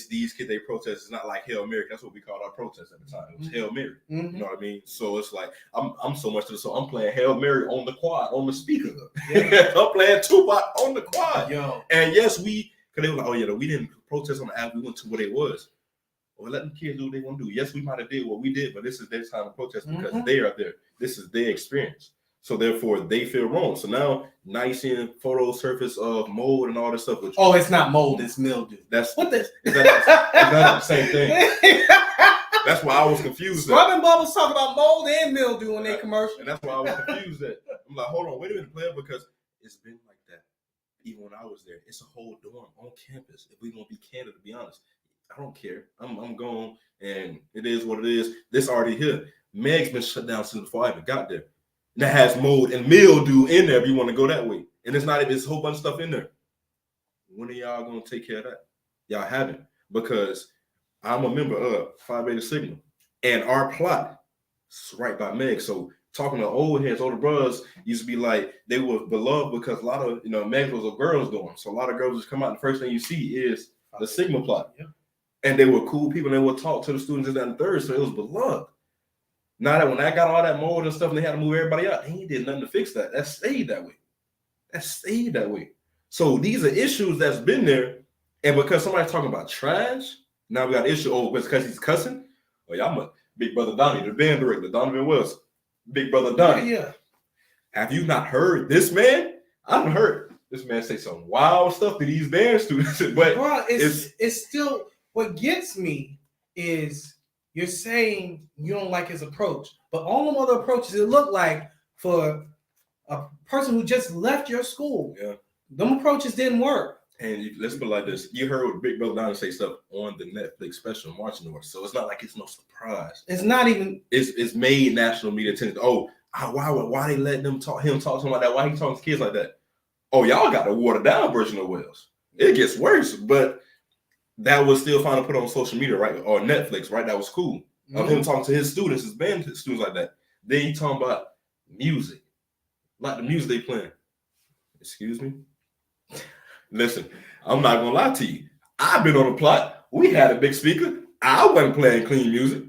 These kids, they protest. It's not like Hail Mary. That's what we called our protest at the time. It was Hail Mary. Mm-hmm. You know what I mean? So it's like I'm so much to the so I'm playing Hail Mary on the quad, on the speaker. Yeah. I'm playing Tupac on the quad. Yo. And yes, because they were like, oh yeah, we didn't protest on the app. We went to what it was. Well, let the kids do what they want to do. Yes, we might have did what we did, but this is their time to protest because they are there. This is their experience. So therefore, they feel wrong. So now you're seeing photos surface of mold and all this stuff. It's not mold, it's mildew. That's what the is that the same thing? That's why I was confused. Scrub and Bubbles talk about mold and mildew in their commercial. And that's why I was confused. I'm like, hold on, wait a minute, player, because it's been like that. Even when I was there, it's a whole dorm on campus. If we're gonna be candid, to be honest, I don't care. I'm gone, and it is what it is. This already here. Meg's been shut down since before I even got there. And that has mold and mildew in there if you want to go that way. And it's not even, it's a whole bunch of stuff in there. When are y'all going to take care of that? Y'all haven't. Because I'm a member of Phi Beta Sigma. And our plot is right by Meg. So talking to old heads, older brothers used to be like, they were beloved because a lot of, Meg was a girls dorm. So a lot of girls just come out and the first thing you see is the Sigma plot. Yeah. And they were cool people and they would talk to the students and that and third. So it was beloved. Now that when I got all that mold and stuff and they had to move everybody out, he did nothing to fix that. That stayed that way. So these are issues that's been there. And because somebody's talking about trash, now we got an issue. Oh, it's because he's cussing? Oh, yeah, I'm a Big Brother Donnie, the band director, Donovan Wells. Big Brother Donnie. Yeah. Have you not heard this man? I haven't heard this man say some wild stuff to these band students. But bro, it's still, what gets me is you're saying you don't like his approach, but all them other approaches it look like for a person who just left your school. Yeah, them approaches didn't work. And let's put it like this: you heard Big Brother Donnie say stuff on the Netflix special Marching Orders, so it's not like it's no surprise. It's not even. It's made national media attention. Oh, why they let him talk to him like that? Why he talking to kids like that? Oh, y'all got a watered down version of Wells. It gets worse, but that was still fine to put on social media, right? Or Netflix, right? That was cool. Of him talking to his students, his band students like that. Then he talking about music, like the music they playing. Excuse me? Listen, I'm not gonna lie to you. I've been on a plot. We had a big speaker. I wasn't playing clean music.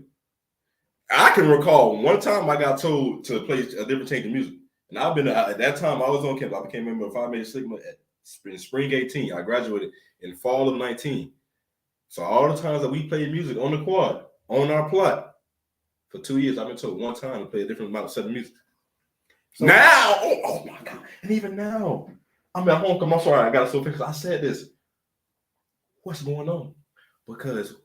I can recall one time I got told to play a different change of music. And I've been, at that time I was on campus. I became a member of Phi Beta Sigma in spring 18. I graduated in fall of 19. So all the times that we played music on the quad, on our plot, for 2 years, I've been told one time to play a different amount of set of music. So now, oh my God. And even now, I'm at home. I'm sorry, I got so fixed. I said this. What's going on? Because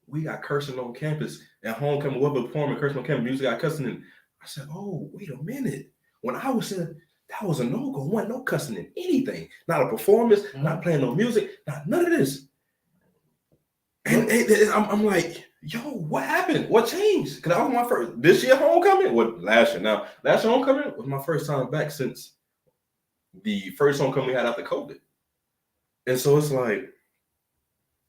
we got cursing on campus at homecoming, we're performing cursing on campus, music got cussing. And I said, oh, wait a minute. When I was in, that was a no-go. Wasn't no cussing in anything. Not a performance, not playing no music, not none of this. And I'm like, yo, what happened? What changed? Because that was my first, this year homecoming? What, last year? Now, last year homecoming was my first time back since the first homecoming we had after COVID. And so it's like,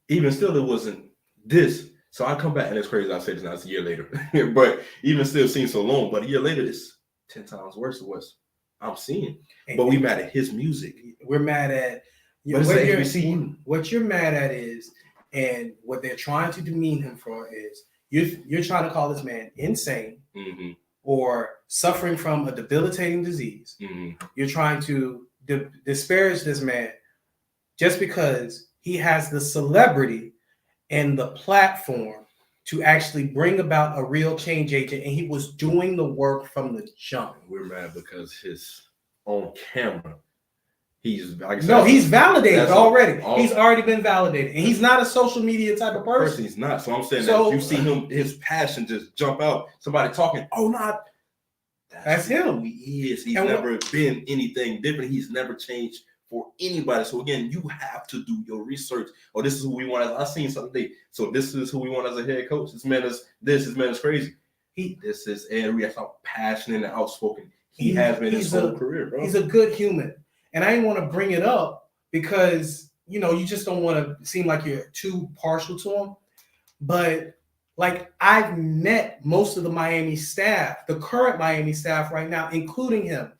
even still, it wasn't this. So I come back, and it's crazy I say this now, it's a year later. But even still seems so long, but a year later, it's 10 times worse than what I'm seeing. But we mad at his music. We're mad at what you're mad at is, and what they're trying to demean him for is you're trying to call this man insane or suffering from a debilitating disease. You're trying to disparage this man just because he has the celebrity and the platform to actually bring about a real change agent, and he was doing the work from the jump. We're mad because his on camera, he's validated already. He's already been validated, and he's not a social media type of person. He's not. So I'm saying that if you see him, his passion just jump out. Somebody talking, that's him. Who he is. He's never been anything different. He's never changed for anybody. So again, you have to do your research. Oh, this is who we want. I seen something today. So this is who we want as a head coach. This man is crazy. This is Ed. That's how passionate and outspoken he has been his whole career, bro. He's a good human. And I didn't want to bring it up, because you just don't want to seem like you're too partial to them. But like, I've met most of the Miami staff, the current Miami staff right now, including him.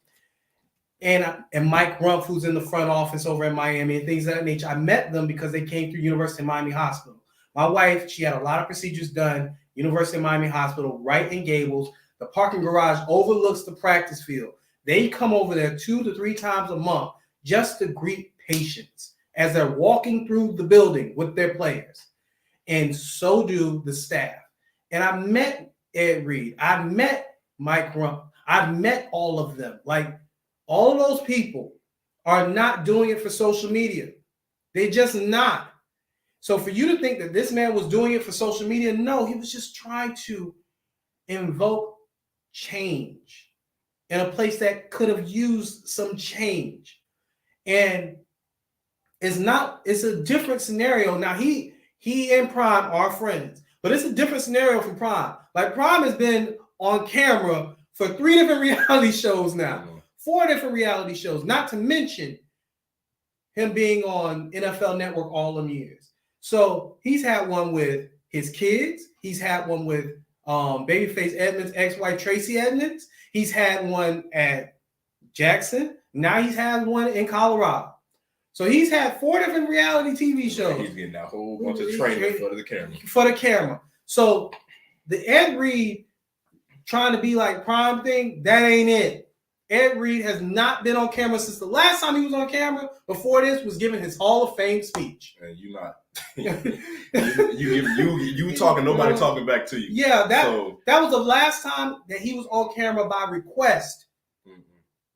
And Mike Rumpf, who's in the front office over at Miami and things of that nature. I met them because they came through University of Miami Hospital. My wife, she had a lot of procedures done, University of Miami Hospital, right in Gables. The parking garage overlooks the practice field. They come over there 2 to 3 times a month just to greet patients as they're walking through the building with their players. And so do the staff. And I met Ed Reed. I met Mike Rumpf. I've met all of them. Like, all of those people are not doing it for social media. They're just not. So for you to think that this man was doing it for social media, no, he was just trying to invoke change in a place that could have used some change. And it's a different scenario. Now, he and Prime are friends, but it's a different scenario for Prime. Like, Prime has been on camera for 3 different reality shows now. 4 different reality shows, not to mention him being on NFL Network all them years. So he's had one with his kids. He's had one with Babyface Edmonds' ex-wife, Tracy Edmonds. He's had one at Jackson. Now he's had one in Colorado. So he's had 4 different reality TV shows. He's getting a whole bunch of training for the camera. For the camera. So the Ed Reed trying to be like Prime thing, that ain't it. Ed Reed has not been on camera since the last time he was on camera. Before this, was giving his Hall of Fame speech. And you not. you talking, nobody talking back to you. Yeah, that was the last time that he was on camera by request.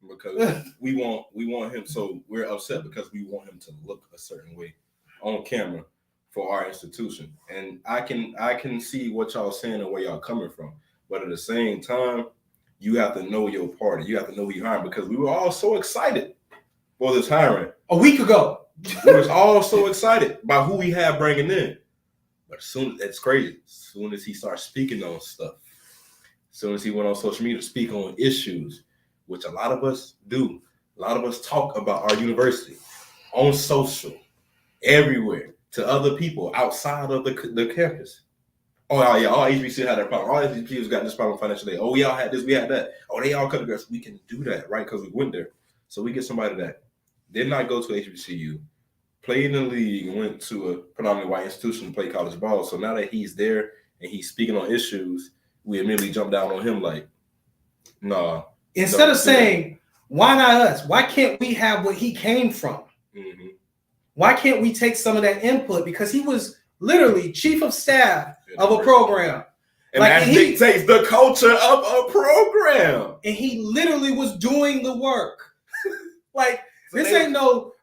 Because we want him, so we're upset because we want him to look a certain way on camera for our institution. And I can see what y'all saying and where y'all coming from. But at the same time, you have to know your party. You have to know who you're hiring, because we were all so excited for this hiring. A week ago. We was all so excited about who we had bringing in. But it's crazy. As soon as he started speaking on stuff, as soon as he went on social media to speak on issues, which a lot of us do. A lot of us talk about our university on social, everywhere, to other people outside of the campus. Oh, yeah, all HBCUs had that problem. All HBCUs got this problem financially. Oh, we all had this, we had that. Oh, they all cut the grass. We can do that, right? Because we went there. So we get somebody that did not go to HBCU, played in the league, went to a predominantly white institution to play college ball. So now that he's there and he's speaking on issues, we immediately jump down on him like, nah. Instead of saying, why not us? Why can't we have what he came from? Mm-hmm. Why can't we take some of that input? Because he was literally chief of staff of a program. And that dictates the culture of a program. And he literally was doing the work. Like, so this ain't no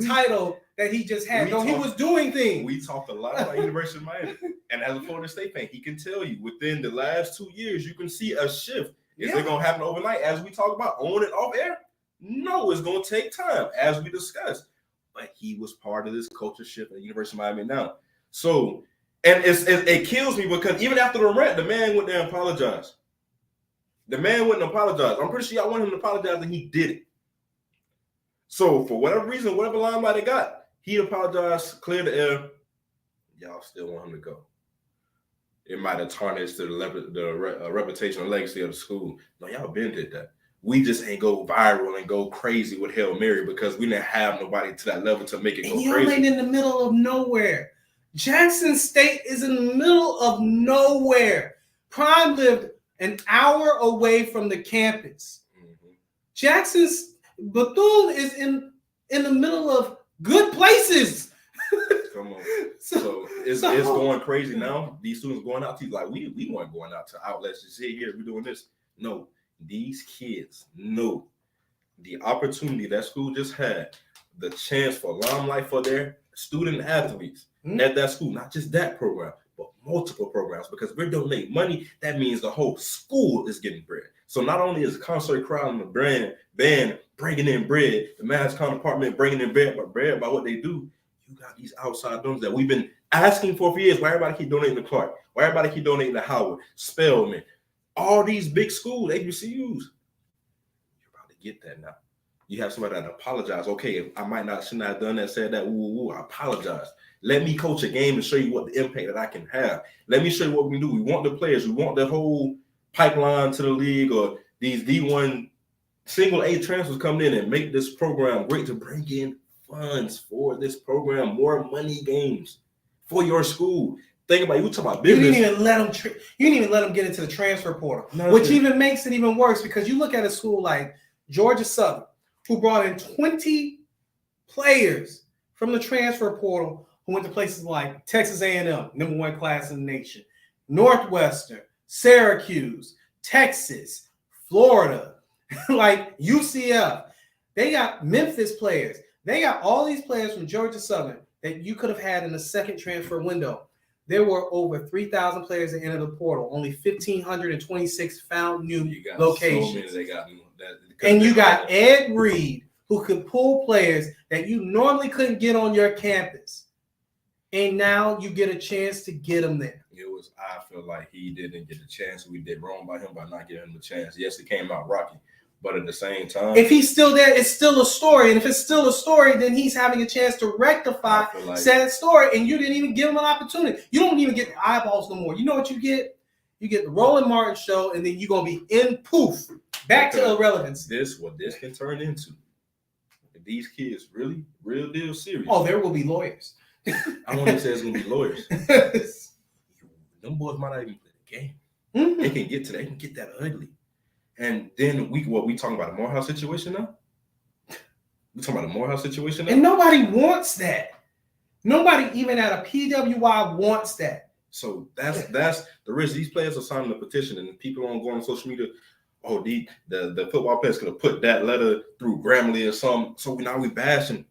title that he just had. No, he was doing things. We talked a lot about University of Miami. And as a Florida State fan, he can tell you within the last 2 years, you can see a shift. Is it going to happen overnight as we talk about on and off air? No, it's going to take time, as we discussed. But he was part of this culture shift at the University of Miami now. So, and it kills me because even after the rant, the man went there and apologized. The man went and apologized. I'm pretty sure y'all want him to apologize, and he did it. So, for whatever reason, whatever limelight it got, he apologized, cleared the air. Y'all still want him to go. It might have tarnished the reputation and legacy of the school. No, y'all been did that. We just ain't go viral and go crazy with Hail Mary because we didn't have nobody to that level to make it go crazy. Y'all ain't in the middle of nowhere. Jackson State is in the middle of nowhere. Prime lived an hour away from the campus. Mm-hmm. Bethune is in the middle of good places. Come on. So it's going crazy now. These students going out to like we weren't going out to outlets to sit here, we're doing this. No, these kids know the opportunity that school just had, the chance for limelight for their student athletes at that school, not just that program, but multiple programs, because we're donating money. That means the whole school is getting bread. So not only is the concert crowd and the band bringing in bread, the mass department bringing in bread by what they do, you got these outside donors that we've been asking for years. Why everybody keep donating to Clark? Why everybody keep donating to Howard, Spelman, all these big schools, HBCUs? You're about to get that now. You have somebody that apologize. Okay, I shouldn't have done that, said that. Woo, I apologize. Let me coach a game and show you what the impact that I can have. Let me show you what we can do. We want the players. We want the whole pipeline to the league or these D1 single A transfers coming in and make this program great to bring in funds for this program, more money games for your school. Think about it. You talk about business. You didn't even let them get into the transfer portal, which even makes it even worse because you look at a school like Georgia Southern, who brought in 20 players from the transfer portal who went to places like Texas A&M, #1 class in the nation, Northwestern, Syracuse, Texas, Florida, like UCF. They got Memphis players. They got all these players from Georgia Southern that you could have had in the second transfer window. There were over 3,000 players that entered the portal. Only 1,526 found new locations. So many and you got Ed Reed, who could pull players that you normally couldn't get on your campus. And now you get a chance to get them there. I feel like he didn't get a chance. We did wrong by him by not giving him a chance. Yes, it came out rocky. But at the same time, if he's still there, it's still a story. And if it's still a story, then he's having a chance to rectify said story. And you didn't even give him an opportunity. You don't even get the eyeballs no more. You know what you get? You get the Roland Martin show, and then you're going to be in poof, back to irrelevancy. What this can turn into. If these kids really, real deal serious. Oh, there will be lawyers. I want to say it's going to be lawyers. Them boys might not even play the game. Mm-hmm. They can get that ugly. And then we talking about a Morehouse situation now? We talking about a Morehouse situation now? And nobody wants that. Nobody even at a PWI wants that. So that's the risk. These players are signing a petition and people are going on social media. Oh, the football players could have put that letter through Grammarly or something. So now we bashing.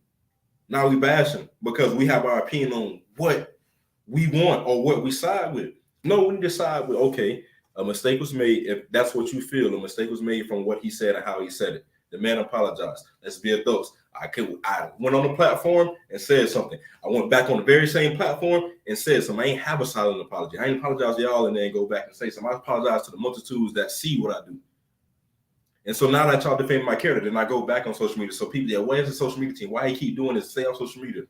Now we bashing because we have our opinion on what we want or what we side with. No, we decide with, okay, a mistake was made. If that's what you feel, a mistake was made from what he said and how he said it. The man apologized. Let's be adults. I went on the platform and said something. I went back on the very same platform and said something. I ain't have a silent apology. I ain't apologize to y'all and then go back and say something. I apologize to the multitudes that see what I do. And so now that y'all defame my character, then I go back on social media. So people, where's the social media team? Why he keep doing this? Stay on social media.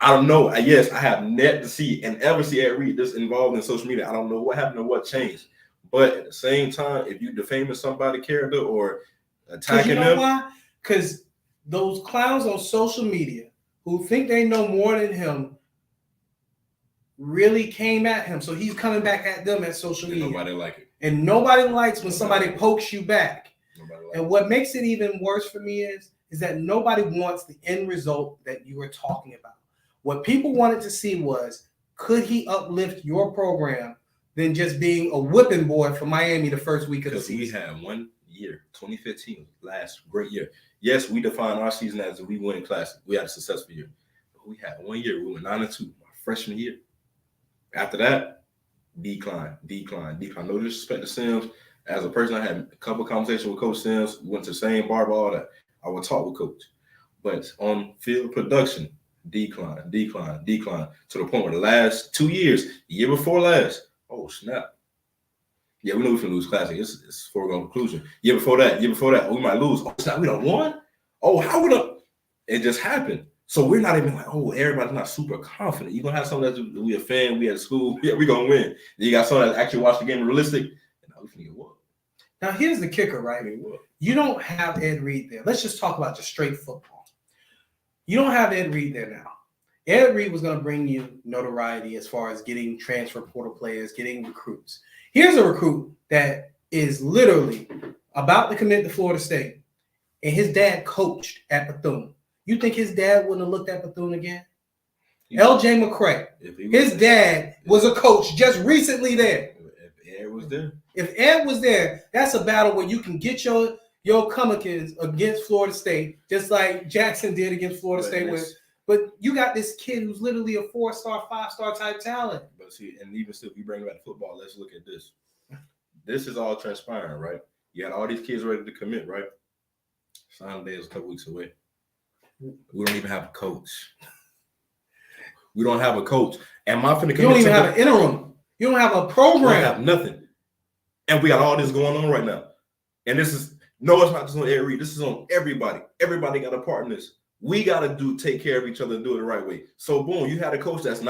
I don't know. Yes, I have yet to see and ever see Ed Reed this involved in social media. I don't know what happened or what changed. But at the same time, if you defaming somebody's character or attacking them. You know why? Because those clowns on social media who think they know more than him really came at him. So he's coming back at them at social media. Nobody like it. And nobody likes when somebody pokes you back. And what makes it even worse for me is that nobody wants the end result that you were talking about. What people wanted to see was, could he uplift your program than just being a whipping boy for Miami the first week of the season? We had 1 year, 2015, last great year. Yes, we defined our season as a we win classic. We had a successful year. But we had 1 year. We went 9-2, my freshman year. After that, decline. No disrespect to Sims. As a person, I had a couple of conversations with Coach Sims. We went to the same bar, all that. I would talk with Coach. But on field production, decline, to the point where the last 2 years, the year before last, oh, snap. Yeah, we know we can lose classic. It's foregone conclusion. Year before that, we might lose. Oh, snap, we done won? Oh, how would it just happened? So we're not even like, oh, everybody's not super confident. You're going to have someone that's we a fan, we at school, yeah, we're going to win. Then you got someone that actually watched the game realistic, and now we can get whooped. Now, here's the kicker, right? You don't have Ed Reed there. Let's just talk about just straight football. You don't have Ed Reed there now. Ed Reed was going to bring you notoriety as far as getting transfer portal players, getting recruits. Here's a recruit that is literally about to commit to Florida State, and his dad coached at Bethune. You think his dad wouldn't have looked at Bethune again? L.J. McCray, his dad was a coach just recently there. If Ed was there, that's a battle where you can get your comeuppance against Florida State, just like Jackson did against Florida State. But you got this kid who's literally a 4-star, 5-star type talent. But see, and even still, if you bring it back to football, let's look at this. This is all transpiring, right? You had all these kids ready to commit, right? Signing day is a couple weeks away. We don't even have a coach. We don't have a coach. And my finna. You don't even have an interim. You don't have a program. We don't have nothing. And we got all this going on right now. And this is No, it's not just on Ed Reed. This is on everybody. Everybody got a part in this. We got to take care of each other and do it the right way. So, boom, you had a coach that's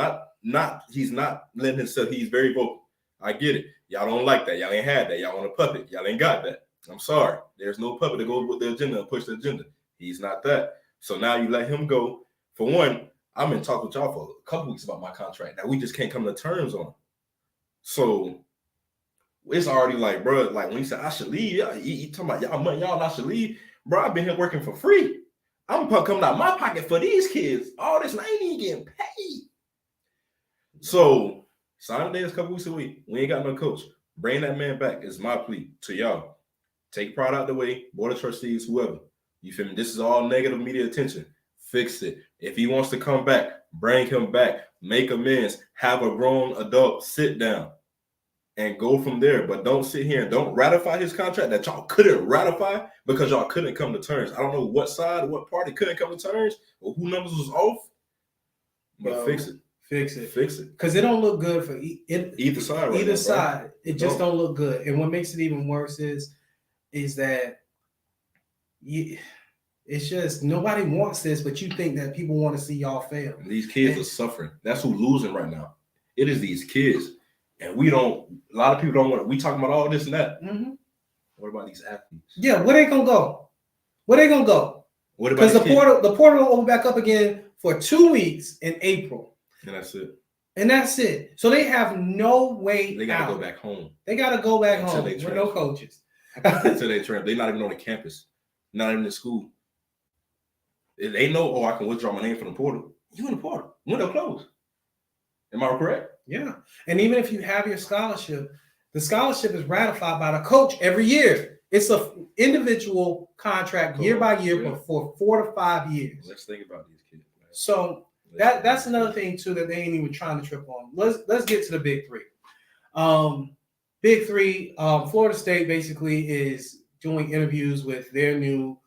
he's not letting himself, he's very vocal. I get it. Y'all don't like that. Y'all ain't had that. Y'all want a puppet. Y'all ain't got that. I'm sorry. There's no puppet to go with the agenda and push the agenda. He's not that. So now you let him go. For one, I've been talking with y'all for a couple weeks about my contract that we just can't come to terms on. So it's already like, bro, like when he said I should leave, he talking about y'all money, y'all I should leave. Bro, I've been here working for free. I'm coming out of my pocket for these kids. All this, and I ain't even getting paid. So signing day is a couple weeks away. We ain't got no coach. Bring that man back is my plea to y'all. Take pride out the way, board of trustees, whoever. You feel me? This is all negative media attention. Fix it. If he wants to come back, bring him back. Make amends. Have a grown adult sit down and go from there. But don't sit here and don't ratify his contract that y'all couldn't ratify because y'all couldn't come to terms. I don't know what side, what party couldn't come to terms or who numbers was off, but fix it. Fix it. Fix it. Because it don't look good for either side. Right either now, side. Bro. It just don't look good. And what makes it even worse is that it's just nobody wants this, but you think that people want to see y'all fail. And these kids are suffering. That's who's losing right now. It is these kids. And we don't, a lot of people don't want to, we talking about all this and that. Mm-hmm. What about these athletes? Yeah, where they gonna go? Where they gonna go? Because the portal will open back up again for 2 weeks in April. And that's it. So they have no way They got to go back home. They got to go back home with no coaches. Until they transfer. They're not even on the campus. Not even in school. They know, I can withdraw my name from the portal. You in the portal. Window closed. Am I correct? Yeah. And even if you have your scholarship, the scholarship is ratified by the coach every year. It's an individual contract year by year for 4 to 5 years. Let's think about these kids, man. So that's another thing too that they ain't even trying to trip on. Let's get to the big three. Big three, Florida State basically is doing interviews with their new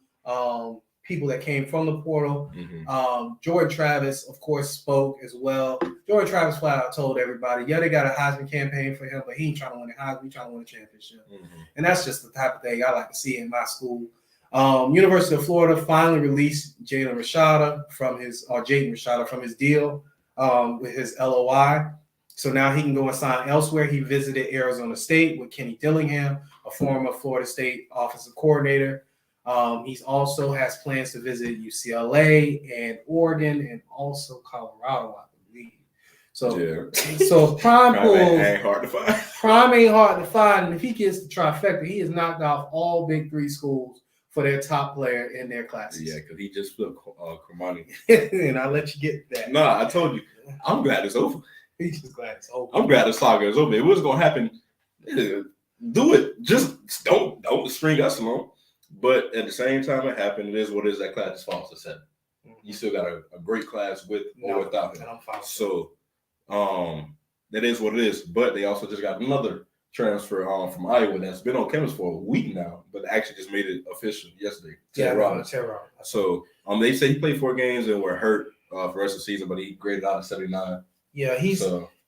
people that came from the portal. Mm-hmm. Jordan Travis, of course, spoke as well. Jordan Travis flat out told everybody, they got a Heisman campaign for him, but he ain't trying to win a Heisman, he's trying to win a championship. Mm-hmm. And that's just the type of thing I like to see in my school. University of Florida finally released Jaden Rashada from his deal with his LOI. So now he can go and sign elsewhere. He visited Arizona State with Kenny Dillingham, a former Florida State offensive coordinator. He also has plans to visit UCLA and Oregon and also Colorado, I believe. So Prime ain't hard to find. Prime ain't hard to find. And if he gets the trifecta, he has knocked off all big three schools for their top player in their classes. Yeah, because he just flipped Kamani. And I'll let you get that. No, I told you. I'm glad it's over. He's just glad it's over. I'm glad the saga is over. It was going to happen. Do it. Just don't string us along. But at the same time it happened, it is what it is. That class just falls to 7. Mm-hmm. You still got a great class with or without him. So that is what it is. But they also just got another transfer from Iowa that's been on campus for a week now, but actually just made it official yesterday. Terry. So they say he played 4 games and were hurt for the rest of the season, but he graded out at 79. Yeah, he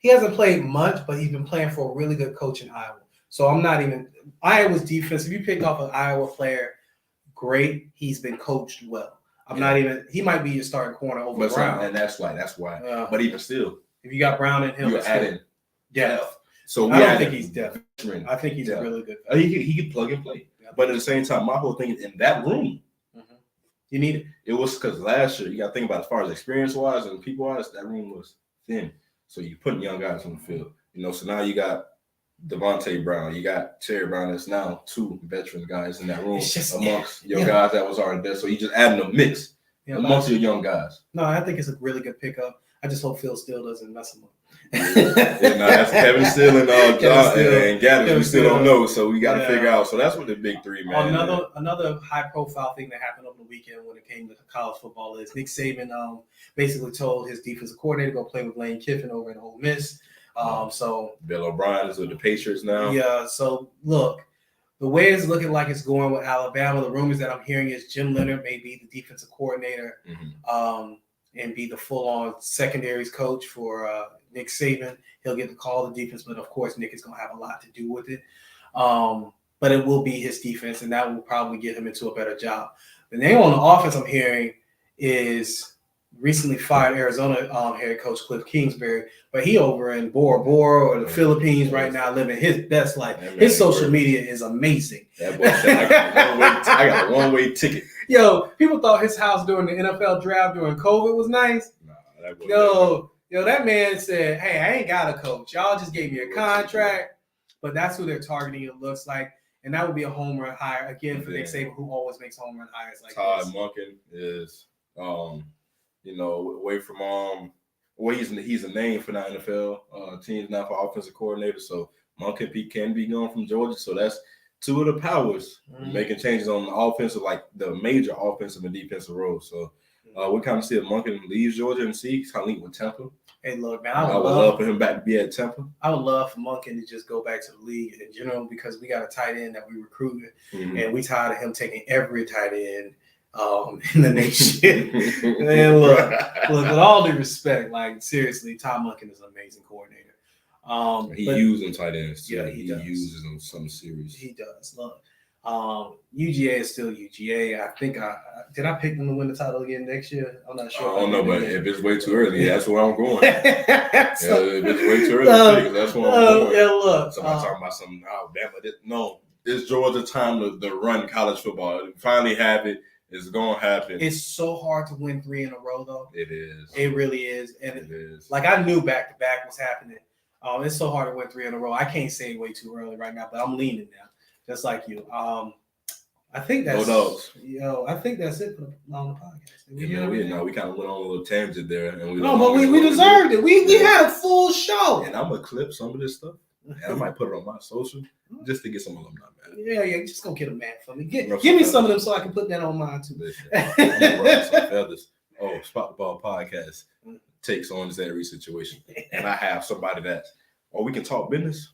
hasn't played much, but he's been playing for a really good coach in Iowa. So I'm not even – Iowa's defense, if you pick off an Iowa player, great. He's been coached well. He might be your starting corner over Brown. And that's why. But even still. If you got Brown and him, you're adding depth. So I don't think he's depth. I think he's really good. He can plug and play. Yeah. But at the same time, my whole thing is in that room. Mm-hmm. You need it. It was because last year, you got to think about as far as experience-wise and people-wise, that room was thin. So you're putting young guys on the field. So now you got Devontae Brown, you got Terry Brown. That's now 2 veteran guys in that room amongst your guys that was already there. So you just adding a mix amongst your young guys. No, I think it's a really good pickup. I just hope Phil Steele doesn't mess him up. That's Kevin Steele and John and Gaddis. We still don't know, so we got to figure out. So that's what the big 3, man. Another high-profile thing that happened over the weekend when it came to college football is Nick Saban basically told his defensive coordinator to go play with Lane Kiffin over in Ole Miss. So Bill O'Brien is with the Patriots now. Yeah. So look, the way it's looking like it's going with Alabama, the rumors that I'm hearing is Jim Leonard may be the defensive coordinator, and be the full-on secondaries coach for Nick Saban. He'll get to call the defense, but of course Nick is going to have a lot to do with it. but it will be his defense, and that will probably get him into a better job. The name on the offense I'm hearing is recently fired Arizona head coach Cliff Kingsbury, but he over in Bora Bora or the Philippines right now, living his best life. His social media is amazing. That boy said, I got a one-way ticket. Yo, people thought his house during the NFL draft during COVID was nice. Nah, that boy Yo, that man said, hey, I ain't got a coach. Y'all just gave me a contract, but that's who they're targeting, it looks like. And that would be a home run hire, again, for Nick Saban, who always makes home run hires like Todd this. Monken is, away from he's a name for the NFL teams now for offensive coordinator. So Monken can be gone from Georgia. So that's two of the powers making changes on the offensive, like the major offensive and defensive roles. So we kind of see if Monken leaves Georgia and see kind of link with Tampa. Hey, look, man, I would love for him back to be at Tampa. I would love for Monken to just go back to the league in general because we got a tight end that we recruited, and we tired of him taking every tight end in the nation. And look, with all due respect, like seriously, Todd Monken is an amazing coordinator. He uses tight ends too. Yeah, he uses them some series. He does. Look, UGA is still UGA. I think did I pick them to win the title again next year? I'm not sure. I don't know, but if it's way too early, that's where I'm going. If it's way too early, that's where I'm going. Yeah, look. Somebody talking about some Alabama. No, it's Georgia time to run college football. Finally have it. It's gonna happen. It's so hard to win 3 in a row, though. It is. It really is, and it is. Like I knew back to back was happening. It's so hard to win 3 in a row. I can't say way too early right now, but I'm leaning now, just like you. I think that's I think that's it for the podcast. We kind of went on a little tangent there, and we deserved it. We had a full show, and I'm gonna clip some of this stuff, and I might put it on my social just to get some alumni, man. Yeah, just go get a mat for me. Give me some of them so I can put that on mine too. I'm gonna run some feathers. Spot the Ball podcast takes on this every situation, and I have somebody we can talk business.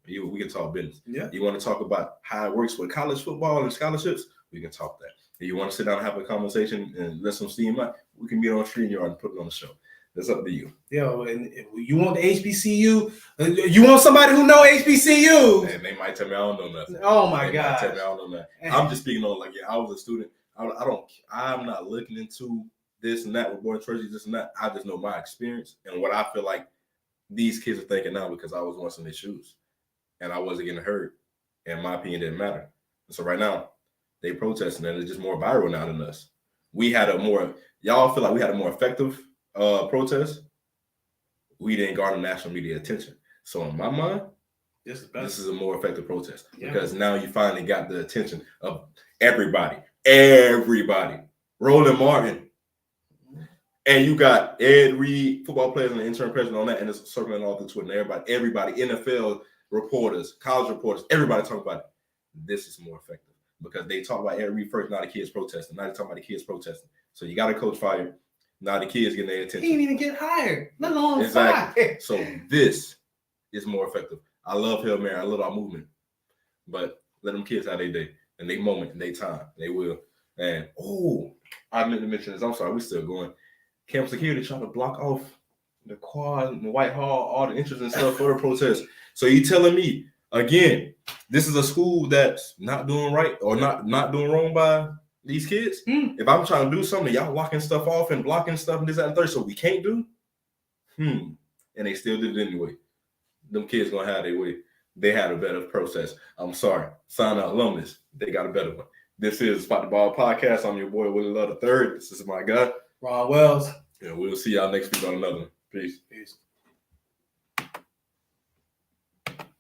We can talk business. Yeah. You want to talk about how it works with college football and scholarships? We can talk that. If you want to sit down and have a conversation and let some steam out, we can be on StreamYard and put it on the show. That's up to you. And if you want the HBCU, you want somebody who know HBCUs. And they might tell me I don't know nothing. Oh my God. Tell me I don't know nothing. I'm just speaking on I was a student. I'm not looking into this and that with born treasury, this and that. I just know my experience and what I feel like these kids are thinking now because I was once in their shoes. And I wasn't getting hurt, and my opinion didn't matter. So right now, they protesting, and it's just more viral now than us. Y'all feel like we had a more effective protest. We didn't garner national media attention. So in my mind, this is a more effective protest because now you finally got the attention of everybody. Roland Martin. And you got Ed Reed, football players and the intern president on that, and it's circling all through Twitter. And everybody, NFL reporters, college reporters, everybody talk about it. This is more effective because they talk about Ed Reed first, now the kids protesting. Now they talk about the kids protesting. So you got a coach fired. Now the kids getting their attention. He didn't even get hired, let alone fired. So this is more effective. I love Hail Mary. I love our movement. But let them kids have their day and their moment and their time. They will. And, I meant to mention this. I'm sorry. We're still going. Camp security trying to block off the quad and the Whitehall, all the entrance and stuff for the protest. So you telling me, again, this is a school that's not doing right or not doing wrong by these kids? If I'm trying to do something, y'all locking stuff off and blocking stuff and this, that, and third, so we can't do? And they still did it anyway. Them kids going to have their way. They had a better process. I'm sorry. Sign out alumnus. They got a better one. This is Spot the Ball podcast. I'm your boy, Willie Love III. This is my guy, Ron Wells. And we'll see y'all next week on another one. Peace.